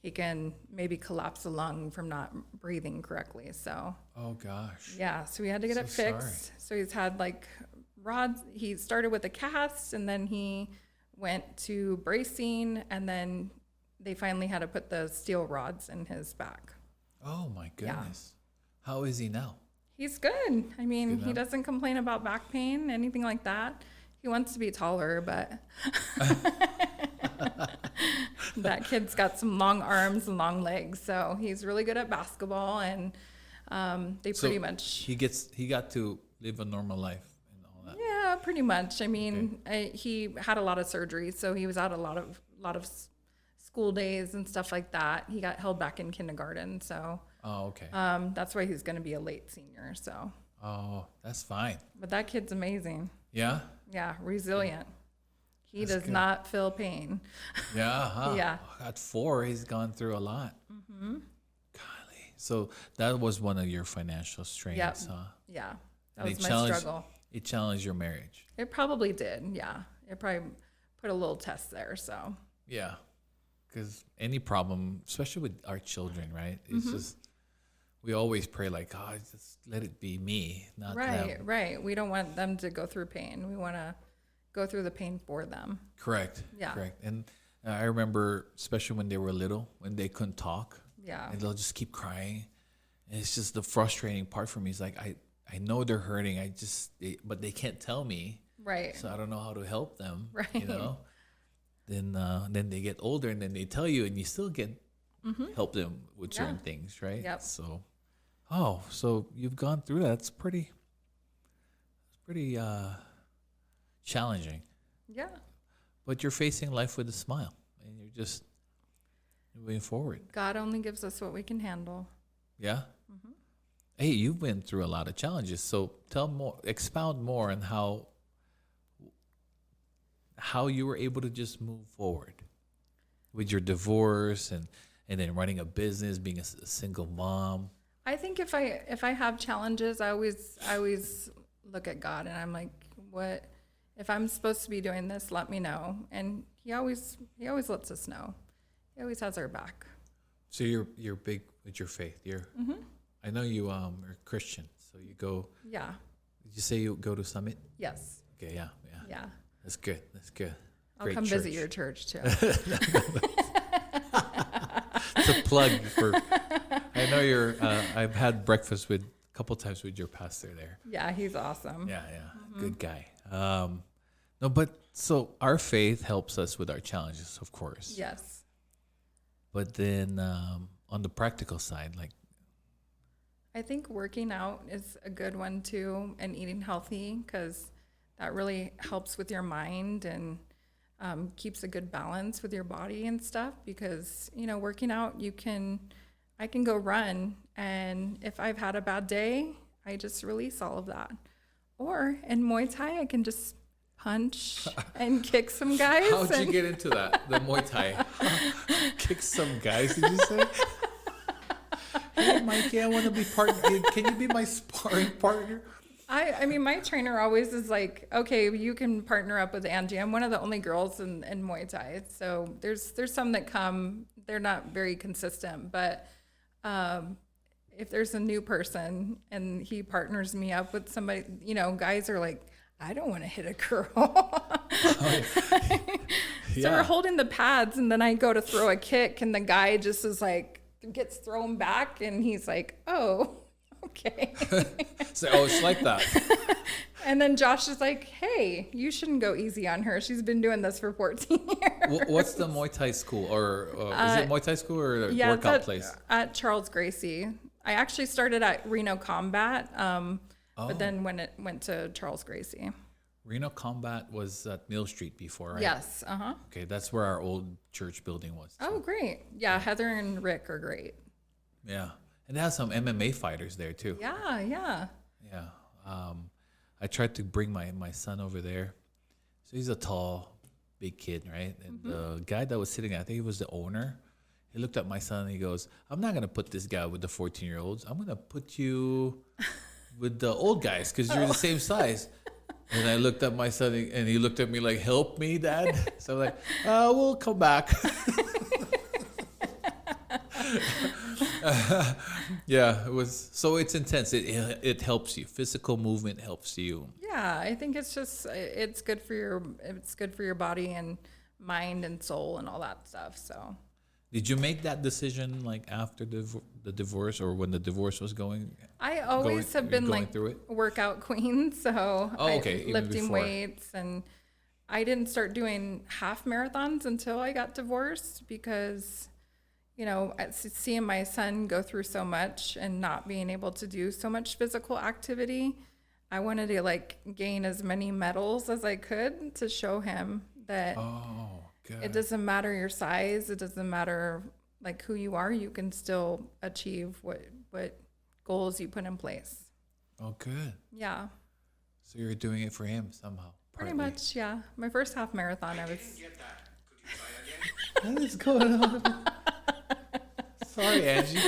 he can maybe collapse a lung from not breathing correctly. So Oh, gosh. yeah, so we had to get it So sorry. fixed. So he's had like rods. He started with a cast, and then he went to bracing, and then they finally had to put the steel rods in his back. Oh, my goodness. How is he now? He's good. He now? doesn't complain about back pain, anything like that. He wants to be taller, but that kid's got some long arms and long legs. So he's really good at basketball, and pretty much. He got to live a normal life and all that. Yeah, pretty much. I mean, he had a lot of surgery, so he was out a lot of school days and stuff like that. He got held back in kindergarten, so. Oh, okay. That's why he's going to be a late senior. So. Oh, that's fine. But that kid's amazing. Yeah. Yeah, resilient. He That's does good. not feel pain. Yeah. Huh? Yeah. At 4, he's gone through a lot. Mm-hmm. Golly. So that was one of your financial strains, Yep. huh? Yeah, that And was my struggle. It challenged your marriage. It probably did. Yeah, it probably put a little test there. So. Yeah. Because any problem, especially with our children, right? It's just, we always pray like, God, just let it be me, not Right, them. right. We don't want them to go through pain. We want to go through the pain for them. Correct. Yeah. Correct. And I remember, especially when they were little, when they couldn't talk, Yeah. and they'll just keep crying. And it's just the frustrating part for me. It's like, I know they're hurting. But they can't tell me. Right. So I don't know how to help them. Right. You know? Then they get older and then they tell you and you still get help them with certain things, right? Yep. So you've gone through that. It's pretty challenging. Yeah. But you're facing life with a smile and you're just moving forward. God only gives us what we can handle. Yeah. Hey, you've been through a lot of challenges. So expound more on how you were able to just move forward with your divorce and then running a business, being a single mom. I think if I have challenges, I always look at God and I'm like, what if I'm supposed to be doing this? Let me know. And he always lets us know. He always has our back. So you're big with your faith. I know you are Christian. So you go. Yeah. Did you say you go to Summit? Yes. Okay. Yeah. Yeah. That's good. I'll Great come church. visit your church too. It's a plug for. I know I've had breakfast a couple times with your pastor there. Yeah, he's awesome. Yeah, good guy. No, but so our faith helps us with our challenges, of course. Yes. But then on the practical side, like, I think working out is a good one too, and eating healthy, because that really helps with your mind and keeps a good balance with your body and stuff. Because working out, I can go run, and if I've had a bad day, I just release all of that. Or in Muay Thai, I can just punch and kick some guys. how'd you get into that? The Muay Thai, kick some guys? Did you say? Hey, Mikey, I want to be partner. Can you be my sparring partner? I mean, my trainer always is like, okay, you can partner up with Angie. I'm one of the only girls in Muay Thai. So there's some that come, they're not very consistent, but if there's a new person and he partners me up with somebody, guys are like, I don't want to hit a girl. So we're holding the pads, and then I go to throw a kick, and the guy just is like, gets thrown back, and he's like, oh, okay. So, it's like that. And then Josh is like, hey, you shouldn't go easy on her. She's been doing this for 14 years. What's the Muay Thai school? Or is it Muay Thai school or a Yeah, workout it's place? at Charles Gracie. I actually started at Reno Combat, but then when it went to Charles Gracie. Reno Combat was at Mill Street before, right? Yes, Okay, that's where our old church building was. Oh, great. Yeah, Heather and Rick are great. Yeah. And they have some MMA fighters there too. Yeah, yeah. Yeah. I tried to bring my son over there. So he's a tall, big kid, right? And the guy that was sitting there, I think he was the owner. He looked at my son and he goes, I'm not going to put this guy with the 14-year-olds. I'm going to put you with the old guys because you're the same size. And I looked at my son and he looked at me like, help me, Dad. So I'm like, we'll come back. Yeah, it was. So it's intense. It helps you. Physical movement helps you. Yeah, I think it's good for your body and mind and soul and all that stuff. So Did you make that decision like after the divorce or when the divorce was going? I always have been going like through it? workout queen, so Okay, even lifting before. weights, and I didn't start doing half marathons until I got divorced because, you know, seeing my son go through so much and not being able to do so much physical activity, I wanted to like gain as many medals as I could to show him that Good. it doesn't matter your size, it doesn't matter like who you are, you can still achieve what goals you put in place. Oh, good. Yeah. So you're doing it for him somehow. Pretty partly. much, yeah. My first half marathon, I was. Get that. Could you try again? What is going on? Sorry, Angie.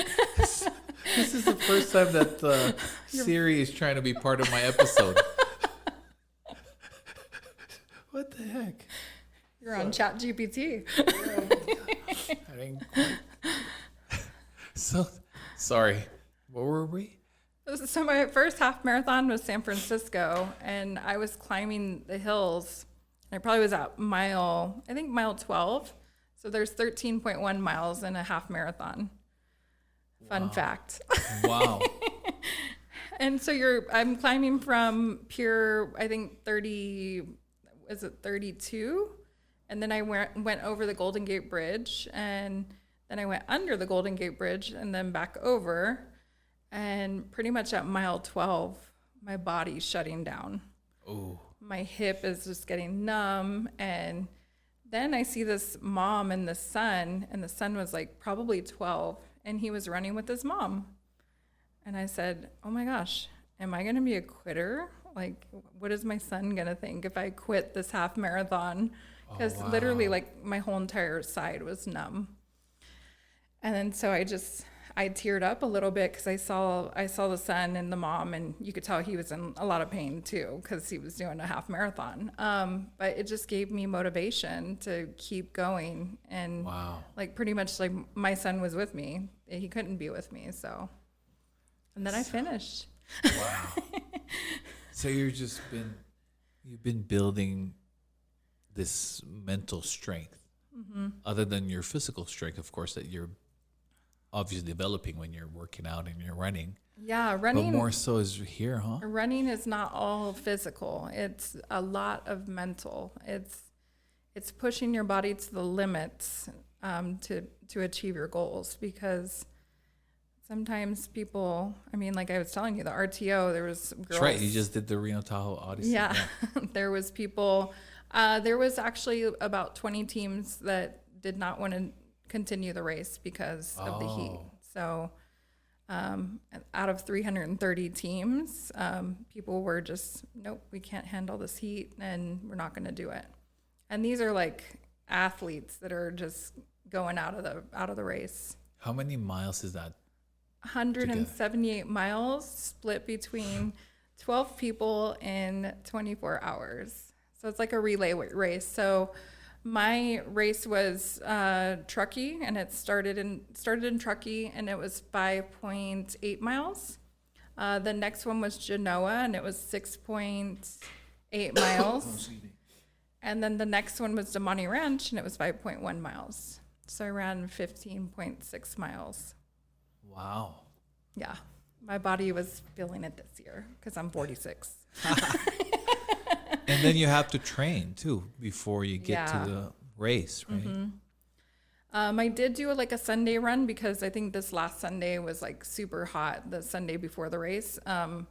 This is the first time that Siri is trying to be part of my episode. What the heck? You're on Chat GPT. I didn't quite. So, sorry. What were we? So my first half marathon was San Francisco, and I was climbing the hills. I probably was at mile 12. So there's 13.1 miles in a half marathon. Fun fact. Wow. And so I'm climbing from Pier, I think 32? And then I went over the Golden Gate Bridge, and then I went under the Golden Gate Bridge and then back over. And pretty much at mile 12, my body's shutting down. Oh. My hip is just getting numb. And then I see this mom and the son was like probably 12, and he was running with his mom. And I said, oh my gosh, am I going to be a quitter? Like, what is my son going to think if I quit this half marathon? Because literally, like, my whole entire side was numb. And then so I teared up a little bit because I saw the son and the mom, and you could tell he was in a lot of pain too because he was doing a half marathon. But it just gave me motivation to keep going. And like pretty much like my son was with me. He couldn't be with me. So, and then I finished. Wow. So you've been building this mental strength, other than your physical strength, of course, that you're obviously developing when you're working out and you're running. Yeah, running. But more so is here, huh? Running is not all physical. It's a lot of mental. It's pushing your body to the limits to achieve your goals, because sometimes people, I mean, like I was telling you, the RTO, there was girls. That's right. You just did the Reno Tahoe Odyssey. Yeah. There was people, there was actually about 20 teams that did not want to continue the race because of the heat. So out of 330 teams, people were just, nope, we can't handle this heat and we're not going to do it. And these are like athletes that are just going out of the race. How many miles is that? 178 miles split between 12 people in 24 hours. So it's like a relay race. So my race was Truckee, and it started in Truckee, and it was 5.8 miles. The next one was Genoa, and it was 6.8 miles. And then the next one was Damani Ranch, and it was 5.1 miles. So I ran 15.6 miles. Wow. Yeah. My body was feeling it this year because I'm 46. And then you have to train too before you get Yeah. to the race, right? Mm-hmm. I did do like a Sunday run because I think this last Sunday was like super hot, the Sunday before the race. And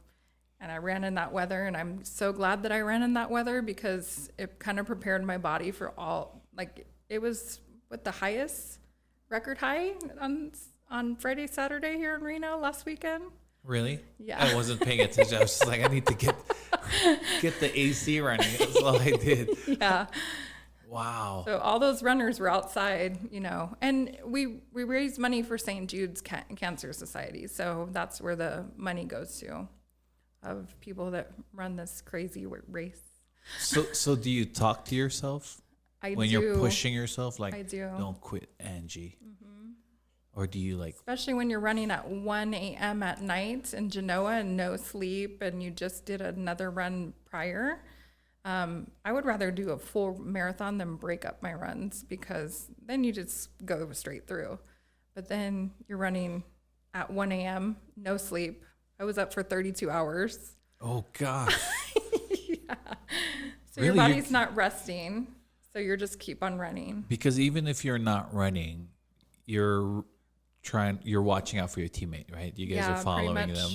I ran in that weather, and I'm so glad that I ran in that weather because it kind of prepared my body for all, like it was the highest record high on Friday, Saturday here in Reno last weekend. Really? Yeah. I wasn't paying attention. I was just like, I need to get the AC running. That's all I did. Yeah. Wow. So all those runners were outside, you know, and we raised money for St. Jude's Cancer Society. So that's where the money goes to, of people that run this crazy race. So do you talk to yourself when you're pushing yourself? Like, I do. Don't quit, Angie. Or do you like? Especially when you're running at 1 a.m. at night in Genoa and no sleep, and you just did another run prior. I would rather do a full marathon than break up my runs because then you just go straight through. But then you're running at 1 a.m., no sleep. I was up for 32 hours. Oh, gosh. Yeah. So Really? your body's not resting. So you're just keep on running. Because even if you're not running, you're watching out for your teammate, right? You guys are following them.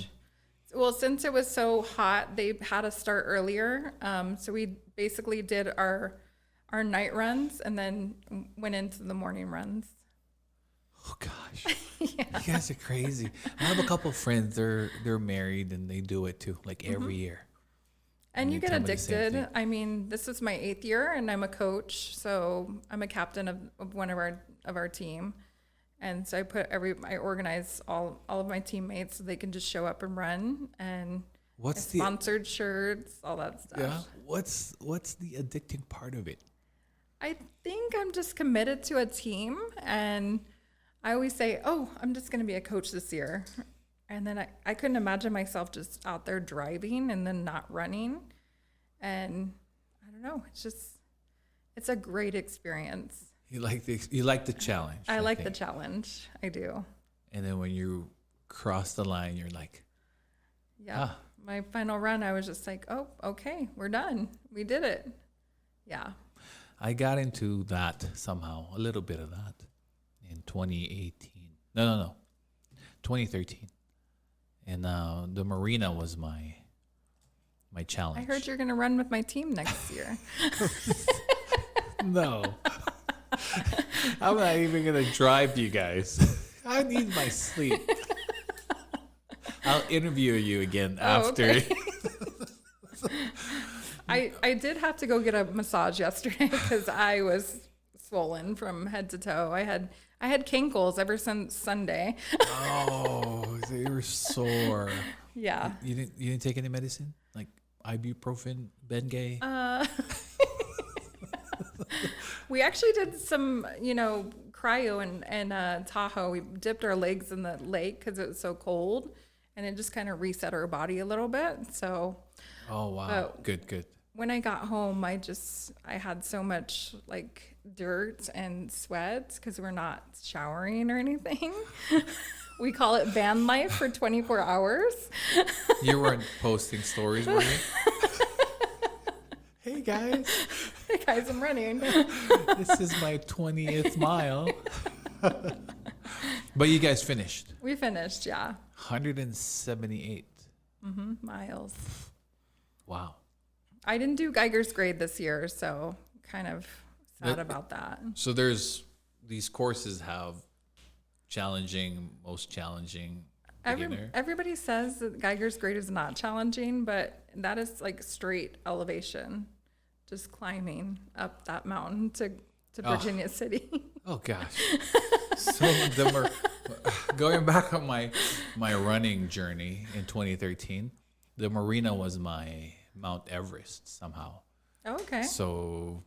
Well, since it was so hot, they had us start earlier. So we basically did our night runs and then went into the morning runs. Oh gosh, yeah. You guys are crazy. I have a couple of friends. They're married and they do it too, like every year. And you get addicted. I mean, this is my 8th year, and I'm a coach, so I'm a captain of one of our team. And so I organize all of my teammates so they can just show up and run, and sponsored shirts, all that stuff. Yeah. What's the addicting part of it? I think I'm just committed to a team, and I always say, "Oh, I'm just going to be a coach this year." And then I couldn't imagine myself just out there driving and then not running. And I don't know, it's a great experience. You like the challenge. I like the challenge. I do. And then when you cross the line, you're like, yeah. My final run, I was just like, oh, okay, we're done. We did it. Yeah. I got into that somehow, a little bit of that in 2018. No, 2013. And the marina was my challenge. I heard you're going to run with my team next year. No. I'm not even going to drive you guys. I need my sleep. I'll interview you again after. Okay. I did have to go get a massage yesterday because I was swollen from head to toe. I had cankles ever since Sunday. Oh, they were sore. Yeah. You didn't take any medicine? Like ibuprofen, Bengay? We actually did some, cryo and Tahoe. We dipped our legs in the lake because it was so cold, and it just kind of reset our body a little bit. So. Oh wow! Good. When I got home, I had so much like dirt and sweat because we're not showering or anything. We call it van life for 24 hours. You weren't posting stories, were you? Hey guys, I'm running. This is my 20th mile. But you guys finished. We finished, yeah. 178 miles. Wow. I didn't do Geiger's grade this year, so kind of sad about that. So these courses have most challenging beginner. Everybody says that Geiger's grade is not challenging, but that is like straight elevation, just climbing up that mountain to Virginia City. Oh gosh. So going back on my running journey in 2013, the marina was my Mount Everest somehow. Oh, okay. So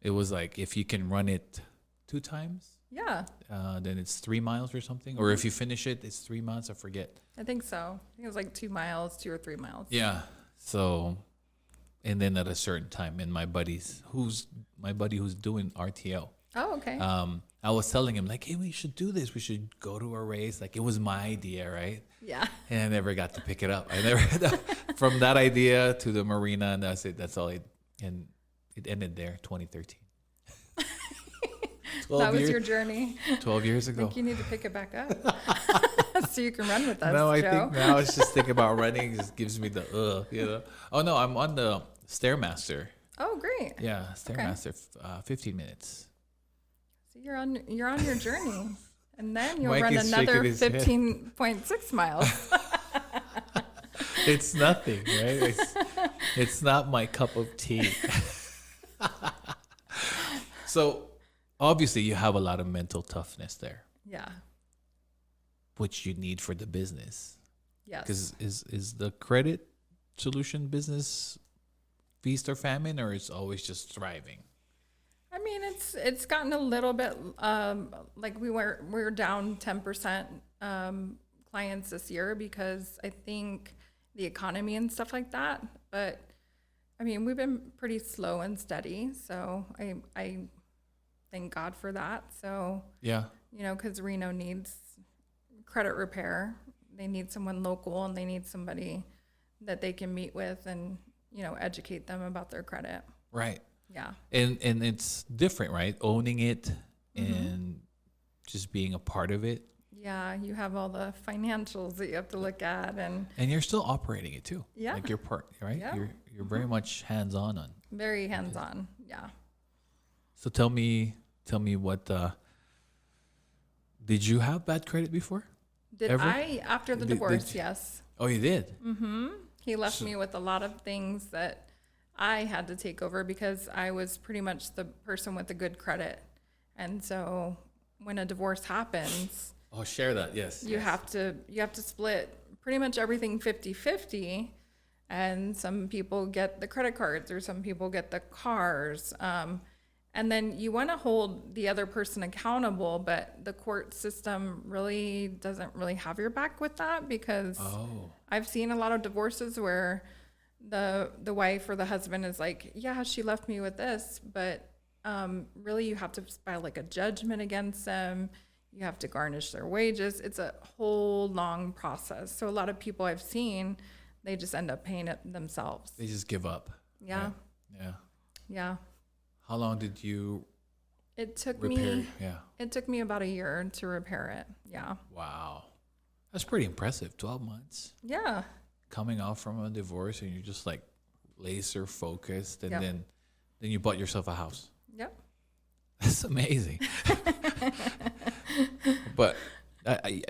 it was like if you can run it 2 times, then it's 3 miles or something. Or if you finish it, it's 3 miles. I forget. I think so. I think it was like 2 miles, 2 or 3 miles. Yeah. So, and then at a certain time, and my buddy who's doing RTO. Oh, okay. I was telling him like, hey, we should do this. We should go to a race. Like it was my idea, right? Yeah. And I never got to pick it up. From that idea to the marina, and that's it. That's all. And it ended there, 2013. That was your journey. 12 years ago. I think you need to pick it back up so you can run with us. No, I Joe. think now it's just thinking about running. It just gives me the Oh no, I'm on the Stairmaster. Oh, great. Yeah, Stairmaster, 15 minutes. So you're on your journey, and then you'll Mike run is another shaking his 15.6 miles. It's nothing, right? It's not my cup of tea. So obviously you have a lot of mental toughness there. Yeah. Which you need for the business. Yes. Because is the credit solution business feast or famine, or it's always just thriving? I mean, it's gotten a little bit like we're down 10% clients this year because I think the economy and stuff like that. But I mean, we've been pretty slow and steady, so I thank God for that. So, Yeah. you know, because Reno needs credit repair. They need someone local, and they need somebody that they can meet with and, you know, educate them about their credit. Right. Yeah. And it's different, right? Owning it and just being a part of it. Yeah, you have all the financials that you have to look at, and And you're still operating it too. Yeah. Like you're part, right? Yeah. You're very much hands-on on. very hands-on. Yeah. So tell me what did you have bad credit before? Did Ever? I, after the Did- divorce? did you- Yes. Oh, you did. He left me with a lot of things that I had to take over because I was pretty much the person with the good credit. And so when a divorce happens, Oh, share that. Yes. you have to split pretty much everything 50-50, and some people get the credit cards or some people get the cars, and then you want to hold the other person accountable, but the court system really doesn't really have your back with that, because Oh. I've seen a lot of divorces where the wife or the husband is like, yeah, she left me with this, but really you have to file like a judgment against them. You have to garnish their wages. It's a whole long process. So a lot of people I've seen, they just end up paying it themselves. They just give up. Yeah. Right? Yeah. Yeah. How long did you It took repair? me Yeah. it took me about a year to repair it. Yeah. Wow. That's pretty impressive. 12 months Yeah. coming off from a divorce, and you're just like laser focused, and Yep. then you bought yourself a house. Yep. That's amazing. But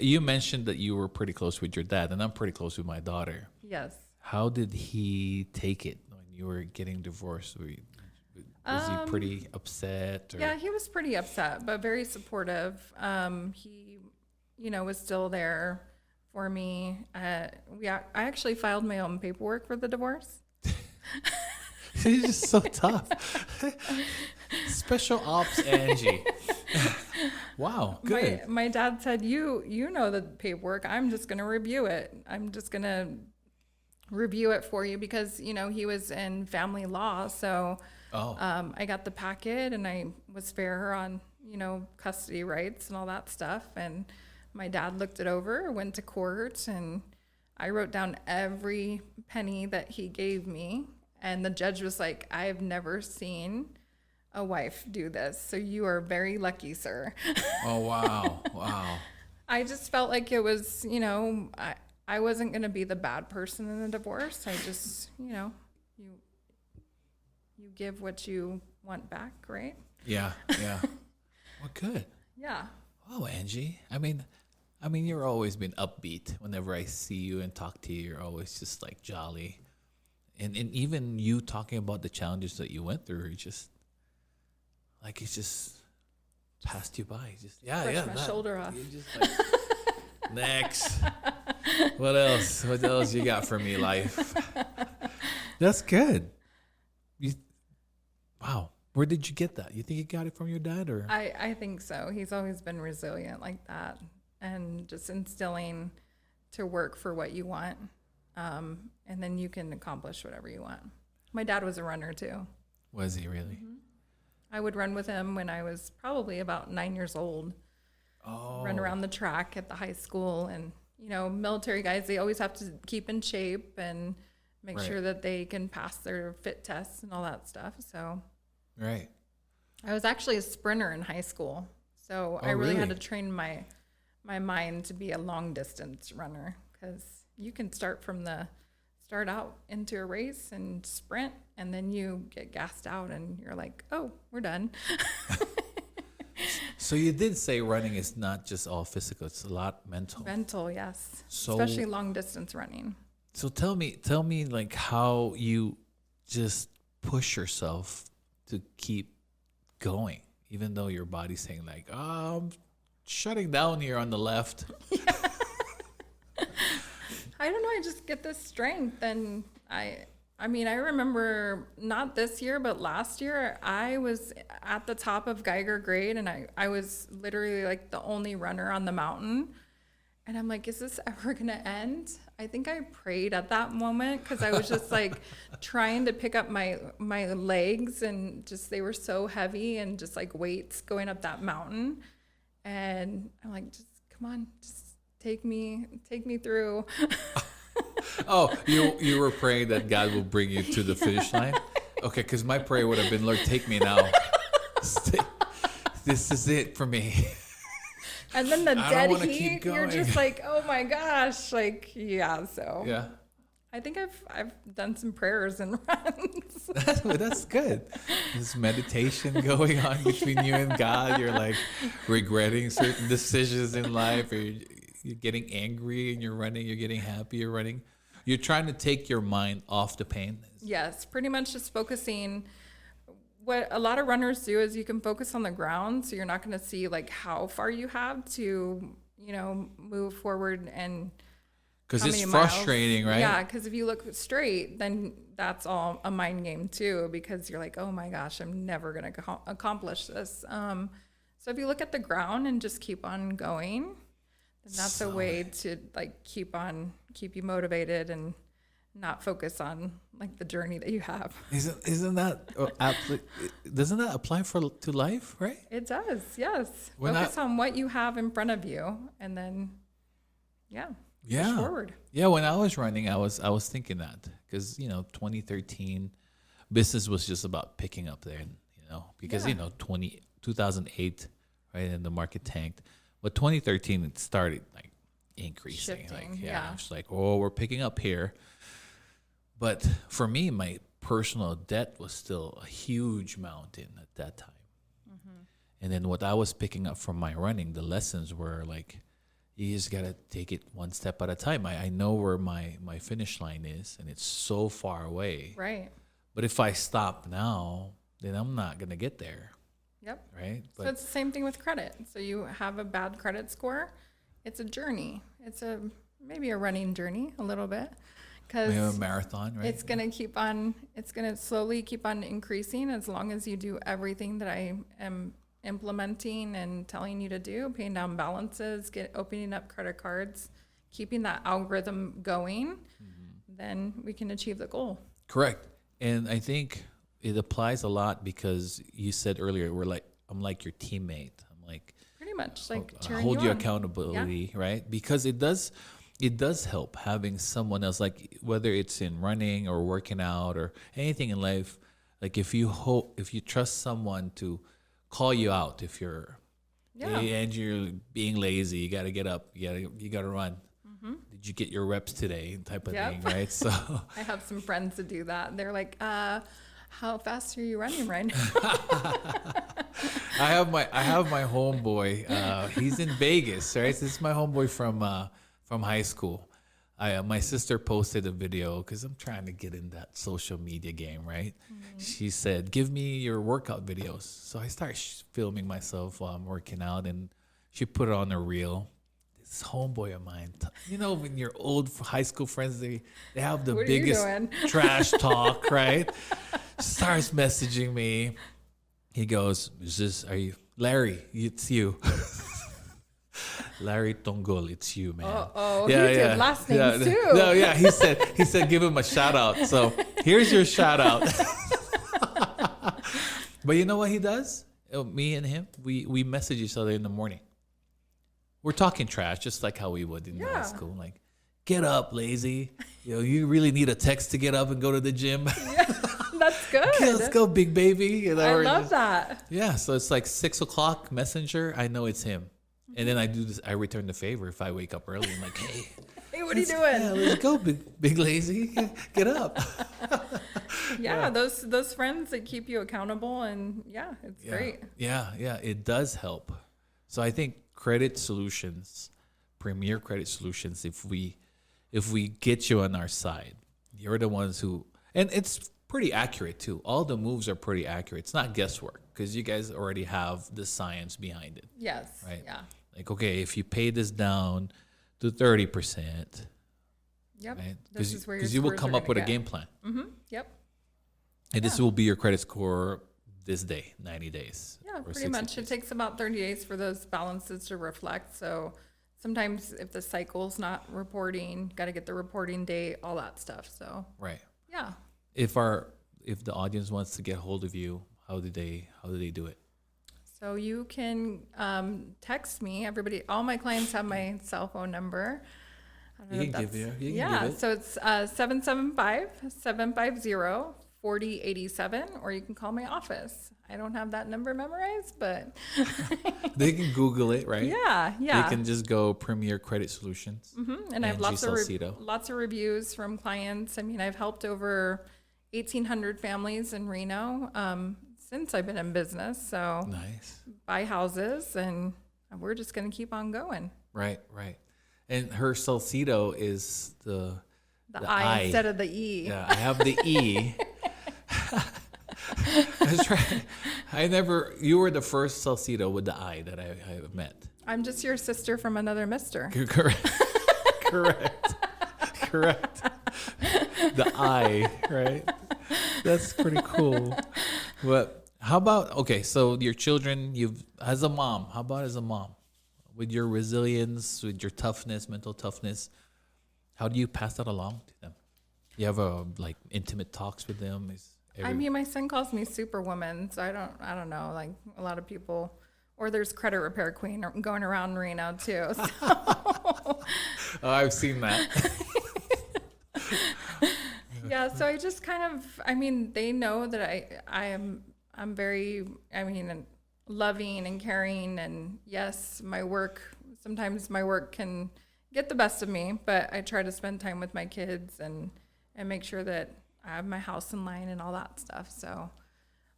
you mentioned that you were pretty close with your dad, and I'm pretty close with my daughter. Yes. How did he take it when you were getting divorced? Was he pretty upset? Or? Yeah, he was pretty upset, but very supportive. He, you know, was still there for me. I actually filed my own paperwork for the divorce. He's just so tough. Special ops Angie. Wow, good. My dad said, you know the paperwork. I'm just going to review it. I'm just going to review it for you because, you know, he was in family law. So I got the packet and I was fair on, you know, custody rights and all that stuff. And my dad looked it over, went to court, and I wrote down every penny that he gave me. And the judge was like, I've never seen a wife do this. So you are very lucky, sir. Oh, wow. Wow. I just felt like it was, you know, I wasn't going to be the bad person in the divorce. I just, you know, you give what you want back, right? Yeah, yeah. Well, good. Yeah. Oh, Angie. I mean, you're always been upbeat. Whenever I see you and talk to you, you're always just like jolly. And even you talking about the challenges that you went through, it's just passed you by. Just Brush my shoulder off. You just like, next. What else? What else you got for me, life? That's good. Wow. Where did you get that? You think you got it from your dad, or? I think so. He's always been resilient like that, and just instilling to work for what you want, and then you can accomplish whatever you want. My dad was a runner too. Was he really? Mm-hmm. I would run with him when I was probably about 9 years old. Oh. Run around the track at the high school, and you know, military guys, they always have to keep in shape and make Right. sure that they can pass their fit tests and all that stuff. So Right. I was actually a sprinter in high school. So Oh, I really had really? to train my mind to be a long distance runner, because you can start out into a race and sprint, and then you get gassed out and you're like, oh, we're done. So you did say running is not just all physical; it's a lot mental. Mental, yes. So- Especially long distance running. So tell me like how you just push yourself to keep going, even though your body's saying like, oh, I'm shutting down here on the left. I don't know. I just get this strength, and I mean, I remember not this year, but last year, I was at the top of Geiger grade, and I was literally like the only runner on the mountain. And I'm like, is this ever going to end? I think I prayed at that moment because I was just like trying to pick up my legs and just they were so heavy and just like weights going up that mountain. And I'm like, just come on, just take me through. Oh, you were praying that God will bring you to the finish line? Okay, because my prayer would have been, Lord, take me now. This is it for me. And then the dead wanna heat, keep you're going. just like, oh my gosh, like yeah. So Yeah. I think I've done some prayers and runs. That's good. There's meditation going on between you and God. You're like regretting certain decisions in life, or you're getting angry and you're running. You're getting happy. You're running. You're trying to take your mind off the pain. Yes, pretty much just focusing. What a lot of runners do is you can focus on the ground, so you're not going to see like how far you have to, move forward and. Because How it's many miles? frustrating, right? Yeah, because if you look straight, then that's all a mind game too, because you're like, oh my gosh, I'm never going to accomplish this. So if you look at the ground and just keep on going, then that's a way to like keep you motivated and not focus on like the journey that you have. Isn't that doesn't that apply to life, right? It does, yes. When Focus on what you have in front of you, and then, push forward. Yeah, when I was running, I was thinking that because 2013, business was just about picking up there, because 2008, right, and the market tanked, but 2013 it started like increasing, Shifting, it's like, oh, we're picking up here, but for me, my personal debt was still a huge mountain at that time, and then what I was picking up from my running, the lessons were like, you just got to take it one step at a time. I know where my finish line is, and it's so far away. Right. But if I stop now, then I'm not going to get there. Yep. Right? So it's the same thing with credit. So you have a bad credit score. It's a journey. It's maybe a running journey a little bit. Because a marathon, right? It's going to slowly keep on increasing as long as you do everything that I am implementing and telling you to do, paying down balances, opening up credit cards, keeping that algorithm going, then we can achieve the goal. Correct. And I think it applies a lot because you said earlier, I'm like your teammate. I'm like pretty much like I hold you accountability, right? Because it does help having someone else, like whether it's in running or working out or anything in life, like if you trust someone to call you out if you're, hey, Angie, you're being lazy. You got to get up. You got to run. Did you get your reps today? Type of thing, right? So I have some friends that do that. They're like, how fast are you running right now? I have my homeboy. He's in Vegas, right? This is my homeboy from high school. My sister posted a video because I'm trying to get in that social media game, right? She said, give me your workout videos. So I start filming myself while I'm working out, and she put it on a reel. This homeboy of mine, when your old high school friends, they have the biggest trash talk, right? Starts messaging me. He goes, are you, Larry, it's you. Larry Tongol, it's you, man. He did last names too. No, yeah, he said give him a shout out. So here's your shout out. But you know what he does? Me and him, we message each other in the morning. We're talking trash, just like how we would in high school. Like, get up, lazy. You really need a text to get up and go to the gym. Yeah, that's good. Okay, let's go, big baby. I love that. Yeah, so it's like 6:00 messenger. I know it's him. And then I do this. I return the favor if I wake up early. I'm like, hey, what are you doing? Yeah, let's go, big lazy. Get up. Those friends that keep you accountable, and it's great. Yeah, it does help. So I think credit solutions, Premier Credit Solutions, if we get you on our side, you're the ones who, and it's pretty accurate too. All the moves are pretty accurate. It's not guesswork because you guys already have the science behind it. Yes. Right. Yeah. Like, okay, if you pay this down to 30%. Yep. Right? Because you will come up with a game plan. Mm-hmm. Yep. And this will be your credit score this day, 90 days. Yeah, pretty much. Days. It takes about 30 days for those balances to reflect. So sometimes if the cycle's not reporting, got to get the reporting date, all that stuff. So Right. yeah. If the audience wants to get hold of you, how do they do it? So you can text me. All my clients have my cell phone number. I don't know if that's- You can yeah, give it. so it's 775-750-4087, or you can call my office. I don't have that number memorized, but They can Google it, right? yeah. They can just go Premier Credit Solutions. And I have Angie Salcido. lots of reviews from clients. I mean, I've helped over 1,800 families in Reno since I've been in business. So Nice. buy houses, and we're just going to keep on going. Right. And her Salcedo is the I instead of the E. Yeah, I have the E. That's right. You were the first Salcedo with the I that I have met. I'm just your sister from another mister. Correct. Correct. The I, right? That's pretty cool. But how about, okay, so your children, as a mom, with your resilience, with your toughness, mental toughness, how do you pass that along to them? You have intimate talks with them? I mean, my son calls me Superwoman, so I don't know, like a lot of people, or there's Credit Repair Queen going around Reno too. So. Oh, I've seen that. Yeah, so I just they know that I'm very, loving and caring, and yes, sometimes my work can get the best of me, but I try to spend time with my kids and make sure that I have my house in line and all that stuff. So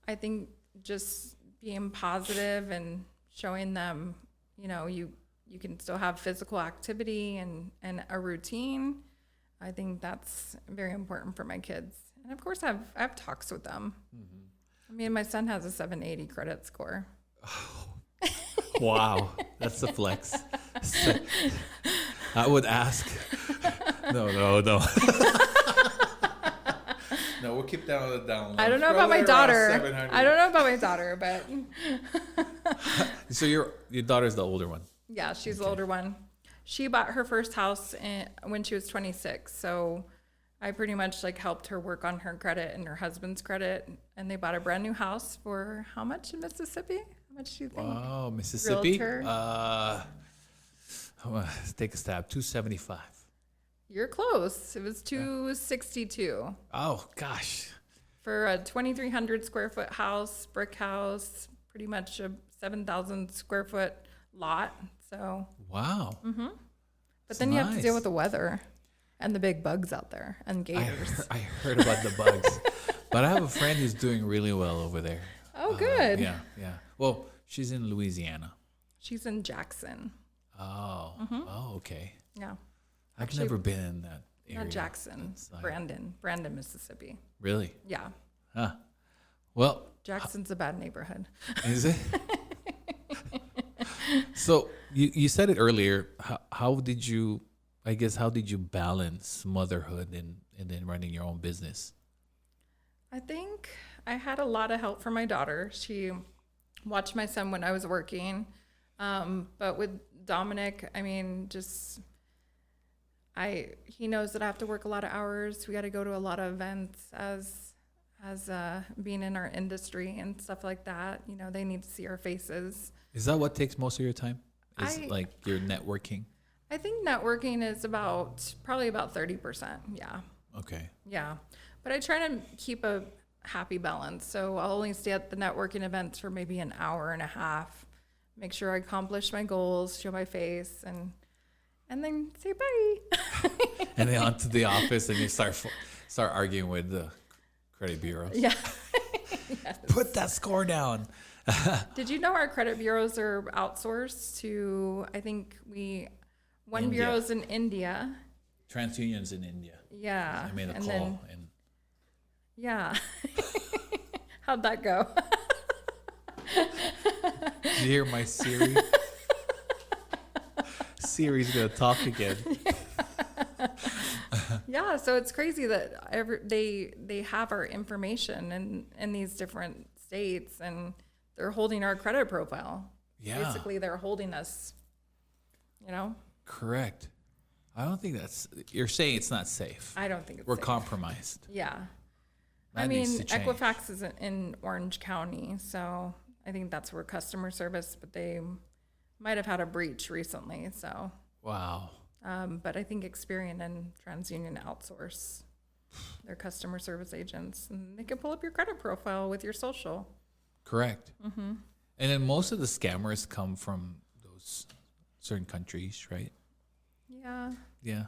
I think just being positive and showing them, you can still have physical activity and a routine. I think that's very important for my kids. And of course, I have talks with them. Mm-hmm. I mean, my son has a 780 credit score. Wow, that's a flex. I would ask. No. No, we'll keep that on the down low. I don't know about my daughter. But so your daughter's the older one. Yeah, she's the older one. She bought her first house when she was 26. So I pretty much helped her work on her credit and her husband's credit, and they bought a brand new house for how much in Mississippi? How much do you think? Oh, Mississippi. Realtor? Take a stab. 275. You're close. It was 262 Oh gosh. for a 2,300 square foot house, brick house, pretty much a 7,000 square foot lot. So. Wow. Mm-hmm. But then you have to deal with the weather and the big bugs out there and gators. I heard about the bugs, but I have a friend who's doing really well over there. Oh, good. Yeah. Well, she's in Louisiana. She's in Jackson. Oh. Oh, okay. Yeah. I've never been in that area. Not Jackson, Brandon, Mississippi. Really? Yeah. Huh. Well, Jackson's a bad neighborhood. is it? So you said it earlier. How did you balance motherhood and then running your own business? I think I had a lot of help from my daughter. She watched my son when I was working. But with Dominic, he knows that I have to work a lot of hours. We got to go to a lot of events as being in our industry and stuff like that. They need to see our faces. Is that what takes most of your time? Your networking? I think networking is probably about 30%. Yeah. Okay. Yeah. But I try to keep a happy balance. So I'll only stay at the networking events for maybe an hour and a half, make sure I accomplish my goals, show my face, and then say bye. And then onto the office, and you start arguing with the credit bureaus. Yeah. Yes. Put that score down. Did you know our credit bureaus are outsourced to, I think one India. bureau's in India. TransUnion's in India. Yeah. I made a call. Yeah. How'd that go? Did you hear my Siri? Siri's going to talk again. Yeah, so it's crazy that they have our information in these different states, and they're holding our credit profile. Yeah. Basically, they're holding us, Correct. I don't think you're saying it's not safe. I don't think it's We're safe. compromised. Yeah. That I mean, needs to change. Equifax is in Orange County, so I think that's where customer service, but they might have had a breach recently. So, Wow. but I think Experian and TransUnion outsource their customer service agents, and they can pull up your credit profile with your social. Correct. Mm-hmm. And then most of the scammers come from those certain countries, right? Yeah. Yeah.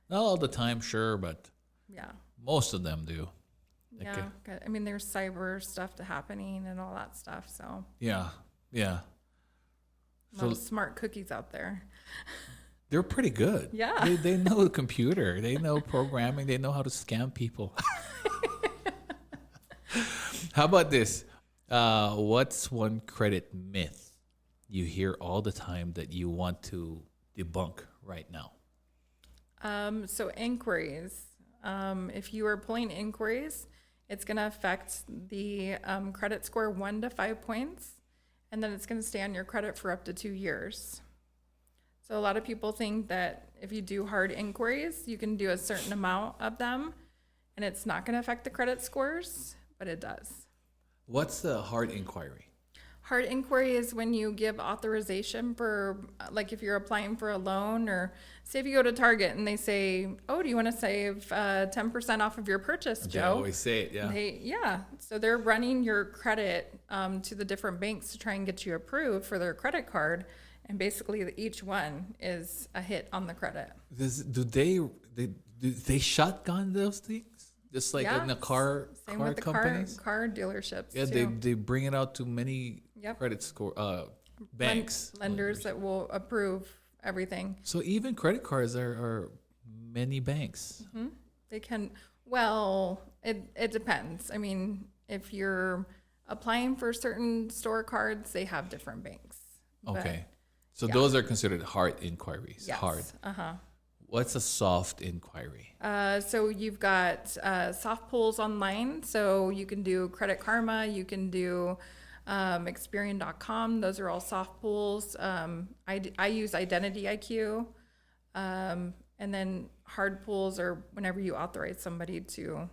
Not all the time, sure, but Yeah. most of them do. Yeah. Good. I mean, there's cyber stuff happening and all that stuff. So, Yeah. Yeah. a lot of smart cookies out there. They're pretty good. Yeah. They know the computer. They know programming. They know how to scam people. How about this? What's one credit myth you hear all the time that you want to debunk right now? So inquiries. If you are pulling inquiries, it's going to affect the credit score 1 to 5 points, and then it's going to stay on your credit for up to 2 years. So a lot of people think that if you do hard inquiries, you can do a certain amount of them, and it's not going to affect the credit scores, but it does. What's the hard inquiry? Hard inquiry is when you give authorization for, like if you're applying for a loan, or say if you go to Target and they say, oh, do you want to save 10% off of your purchase, Joe? I always say it, yeah. Yeah. So they're running your credit to the different banks to try and get you approved for their credit card. And basically each one is a hit on the credit. Do they shotgun those things? Just like in the car Same with the companies? car dealerships Yeah, too. they bring it out to many Yep. credit score banks. Lenders that will approve everything. So even credit cards are many banks. They can, well, it depends. I mean, if you're applying for certain store cards, they have different banks. But Okay. So yeah. those are considered hard inquiries. yes. Hard. What's a soft inquiry? So you've got soft pulls online. So you can do Credit Karma, you can do Experian.com. Those are all soft pulls. I use Identity IQ. And then hard pulls are whenever you authorize somebody to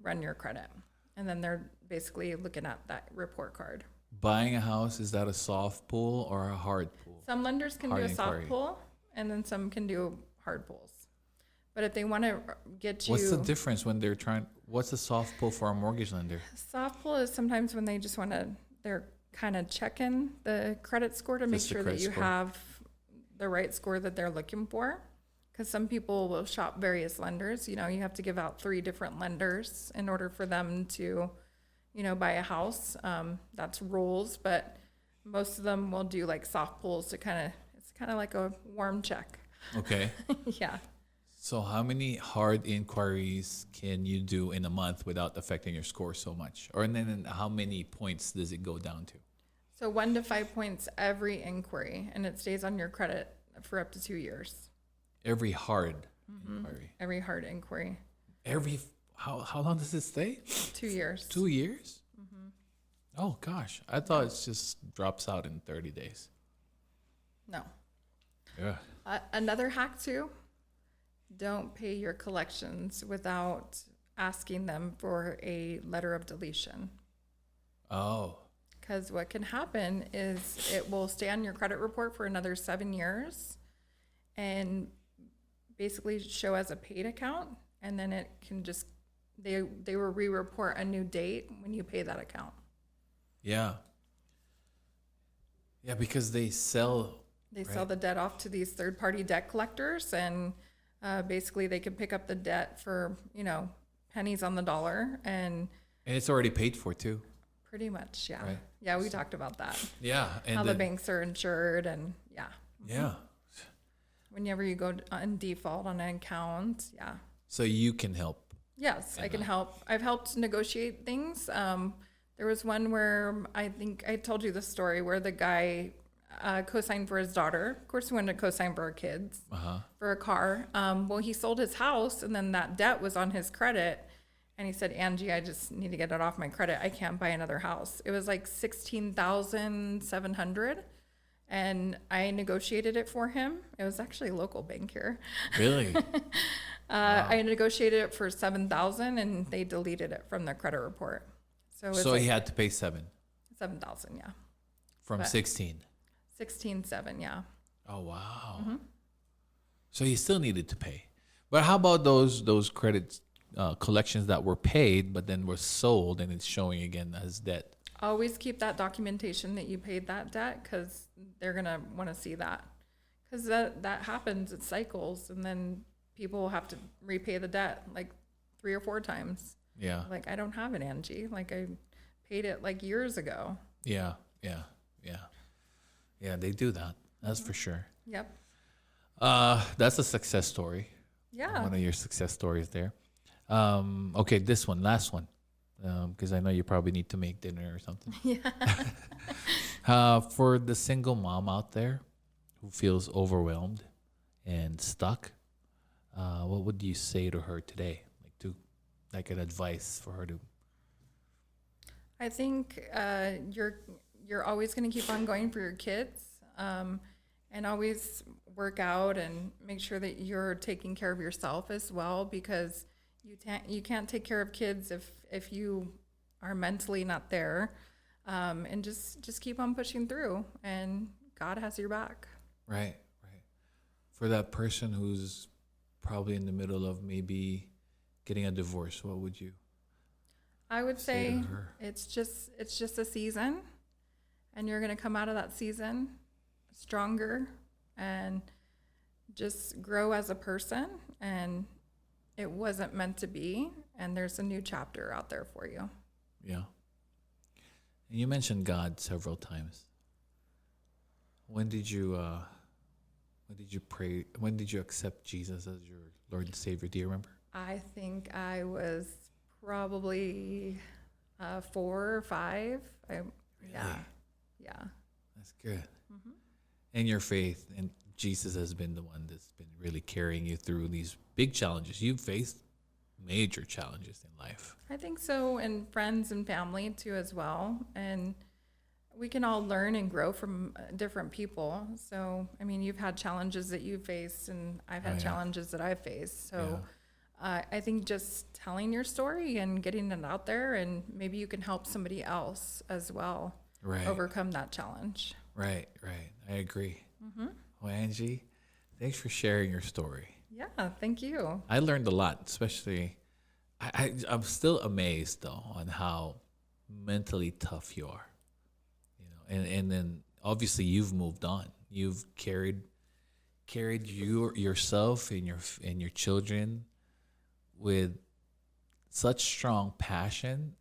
run your credit. And then they're basically looking at that report card. Buying a house, is that a soft pull or a hard pull? Some lenders can Hard do a inquiry. soft pull, and then some can do hard pulls. But if they want to get you... What's the difference when they're trying? What's a soft pull for a mortgage lender? Soft pull is sometimes when they just want to... They're kind of checking the credit score to make Just the sure that credit you score. have the right score that they're looking for. Because some people will shop various lenders. You know, you have to give out 3 different lenders in order for them to, you know, buy a house. That's rules, but most of them will do like soft pulls to it's kind of like a warm check. Okay. Yeah. So how many hard inquiries can you do in a month without affecting your score so much? Or and then how many points does it go down to? So 1 to 5 points every inquiry, and it stays on your credit for up to 2 years. Every hard inquiry. Every hard inquiry, How long does it stay? 2 years. 2 years? Oh gosh, I thought it just drops out in 30 days. No. Yeah. Another hack too, don't pay your collections without asking them for a letter of deletion. Oh. Because what can happen is it will stay on your credit report for another 7 years and basically show as a paid account. And then it can just, they will re-report a new date when you pay that account. Yeah. Yeah, because they sell. They sell the debt off to these third-party debt collectors, and basically they can pick up the debt for, you know, pennies on the dollar, and And it's already paid for too. pretty much, yeah. Right. Yeah, we talked about that. Yeah. And How the then- banks are insured, and yeah. Yeah. Whenever you go on default on an account, yeah. So you can help. Yes, I can help. I've helped negotiate things. There was one where I think I told you the story where the guy co-signed for his daughter. Of course, we wanted to co-sign for our kids for a car. Well, he sold his house, and then that debt was on his credit. And he said, Angie, I just need to get it off my credit. I can't buy another house. It was like $16,700. and I negotiated it for him. It was actually a local bank here. Really? I negotiated it for $7,000, and they deleted it from their credit report. So it's So he had to pay 7 $7,000, yeah. from But- 16. 16.7, yeah. Oh wow! So he still needed to pay. But how about those credit collections that were paid but then were sold and it's showing again as debt? Always keep that documentation that you paid that debt, because they're gonna want to see that, because that happens. It cycles, and then people will have to repay the debt like 3 or 4 times. Yeah, Like, I don't have it, Angie. Like, I paid it like years ago. yeah. They do that. That's for sure. Yep. That's a success story. Yeah. One of your success stories there. Okay, this one, last one, because I know you probably need to make dinner or something. Yeah. For the single mom out there who feels overwhelmed and stuck, what would you say to her today? Like an advice for her to. I think you're always going to keep on going for your kids, and always work out and make sure that you're taking care of yourself as well, because you can't take care of kids if you are mentally not there, and just keep on pushing through, and God has your back. Right. For that person who's probably in the middle of maybe getting a divorce, what would you? I would Say say to her. it's just a season, and you're going to come out of that season stronger and just grow as a person, and it wasn't meant to be, and there's a new chapter out there for you. Yeah. And you mentioned God several times. When did you pray? When did you accept Jesus as your Lord and Savior? Do you remember? I think I was probably 4 or 5. Yeah. That's good. And your faith and Jesus has been the one that's been really carrying you through these big challenges. You've faced major challenges in life. I think so, and friends and family too as well. And we can all learn and grow from different people. So, I mean, you've had challenges that you've faced, and I've had challenges that I've faced. So I think just telling your story and getting it out there, and maybe you can help somebody else as well overcome that challenge. Right. I agree. Well, Angie, thanks for sharing your story. Yeah, thank you. I learned a lot, especially I'm still amazed though on how mentally tough you are. And then obviously you've moved on. You've carried yourself and your children with such strong passion,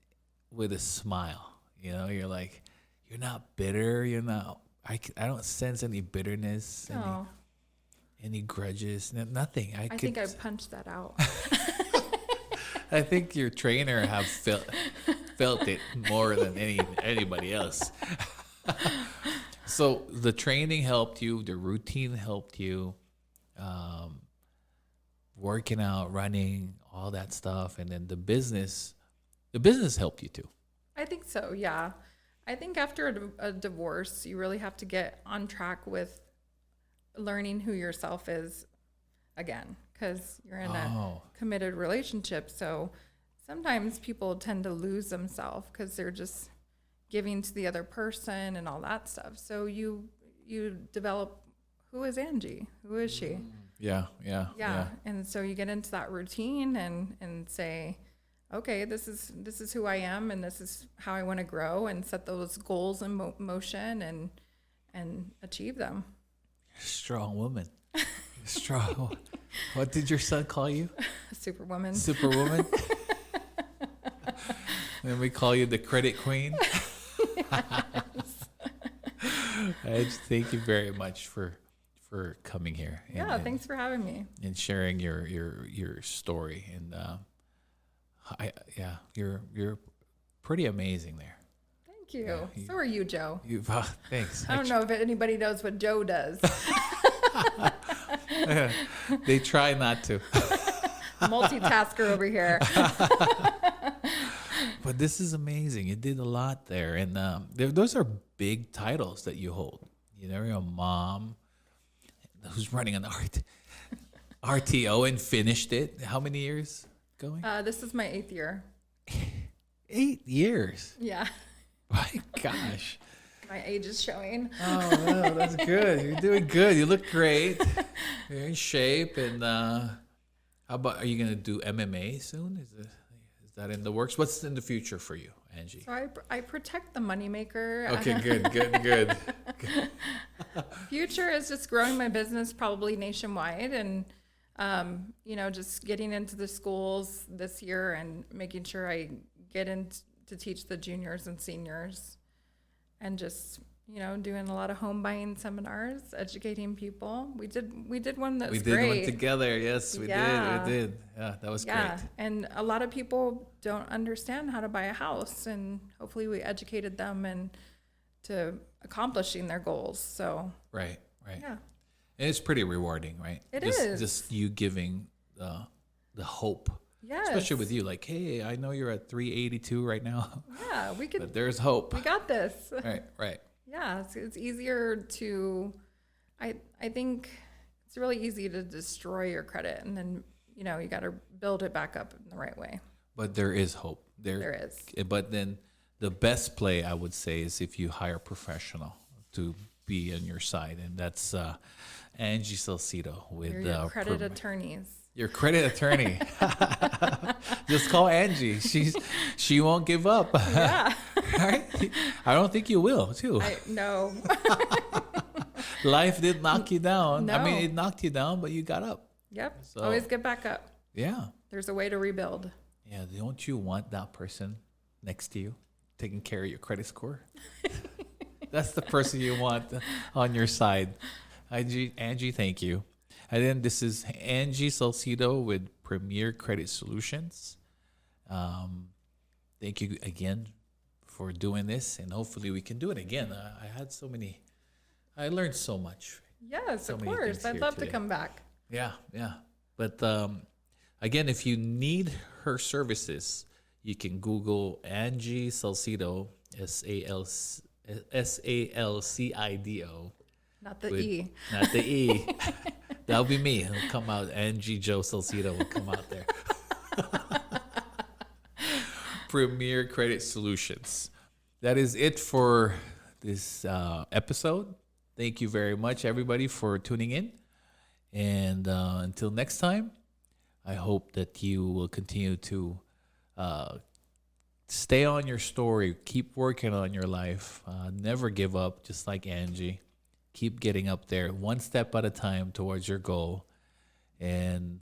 with a smile. You're like, you're not bitter. You're not. I don't sense any bitterness, No, any grudges, nothing. I think I punched that out. I think your trainer have felt it more than anybody else. So the training helped you, the routine helped you, working out, running, all that stuff, and then the business helped you too. I think so, yeah. I think after a divorce, you really have to get on track with learning who yourself is again, because you're in a committed relationship. So sometimes people tend to lose themselves because they're just giving to the other person and all that stuff. So you develop, who is Angie? Who is she? Yeah. And so you get into that routine and say, okay, this is who I am, and this is how I want to grow, and set those goals in motion and achieve them. Strong woman. Strong. What did your son call you? Superwoman. Superwoman. And we call you the credit queen. Thank you very much for coming here. Thanks for having me. And sharing your story. And you're pretty amazing there. Thank you. So are you, Joe. Thanks. I don't know if anybody knows what Joe does. They try not to. Multitasker over here. But this is amazing. You did a lot there, and those are big titles that you hold. You're a mom who's running an RTO and finished it. How many years going? This is my 8th year. 8 years. Yeah. My gosh. My age is showing. Oh, no, that's good. You're doing good. You look great. You're in shape. And how about, are you going to do MMA soon? Is that in the works? What's in the future for you, Angie? So I protect the moneymaker. Okay, good. Future is just growing my business probably nationwide and, just getting into the schools this year and making sure I get in to teach the juniors and seniors and just, doing a lot of home buying seminars, educating people. We did one that was great. We did one together. Yes, we did. Yeah, that was great. And a lot of people don't understand how to buy a house, and hopefully we educated them and to accomplishing their goals. So Right. yeah, And it's pretty rewarding, right? It just, is. Just you giving the hope. yes, Especially with you, like, hey, I know you're at 382 right now, yeah, we could. but there's hope. We got this. Right. Yeah, it's easier to. I think it's really easy to destroy your credit, and then you got to build it back up in the right way. But there is hope. There is. But then the best play, I would say, is if you hire a professional to be on your side, and that's Angie Salcido with Your credit attorneys. Your credit attorney. Just call Angie. She won't give up. Yeah. Right? I don't think you will, too. No. Life did knock you down. I mean, No. it knocked you down, but you got up. Yep. So- Always get back up. Yeah. There's a way to rebuild. Yeah. Don't you want that person next to you taking care of your credit score? That's the person you want on your side. Angie, thank you. And then this is Angie Salcido with Premier Credit Solutions. Thank you again for doing this, and hopefully we can do it again. I learned so much. Yes, So of many course. things I'd here love today. to come back. Yeah. But again, if you need her services, you can Google Angie Salcido, Salcido. Not the with- E. Not the E. That'll be me. It'll come out. Angie Joe Salcido will come out there. Premier Credit Solutions. That is it for this episode. Thank you very much, everybody, for tuning in. And until next time, I hope that you will continue to stay on your story. Keep working on your life. Never give up, just like Angie. Keep getting up there one step at a time towards your goal. And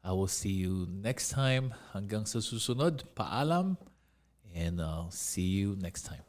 I will see you next time. Hanggang sa susunod. Paalam. And I'll see you next time.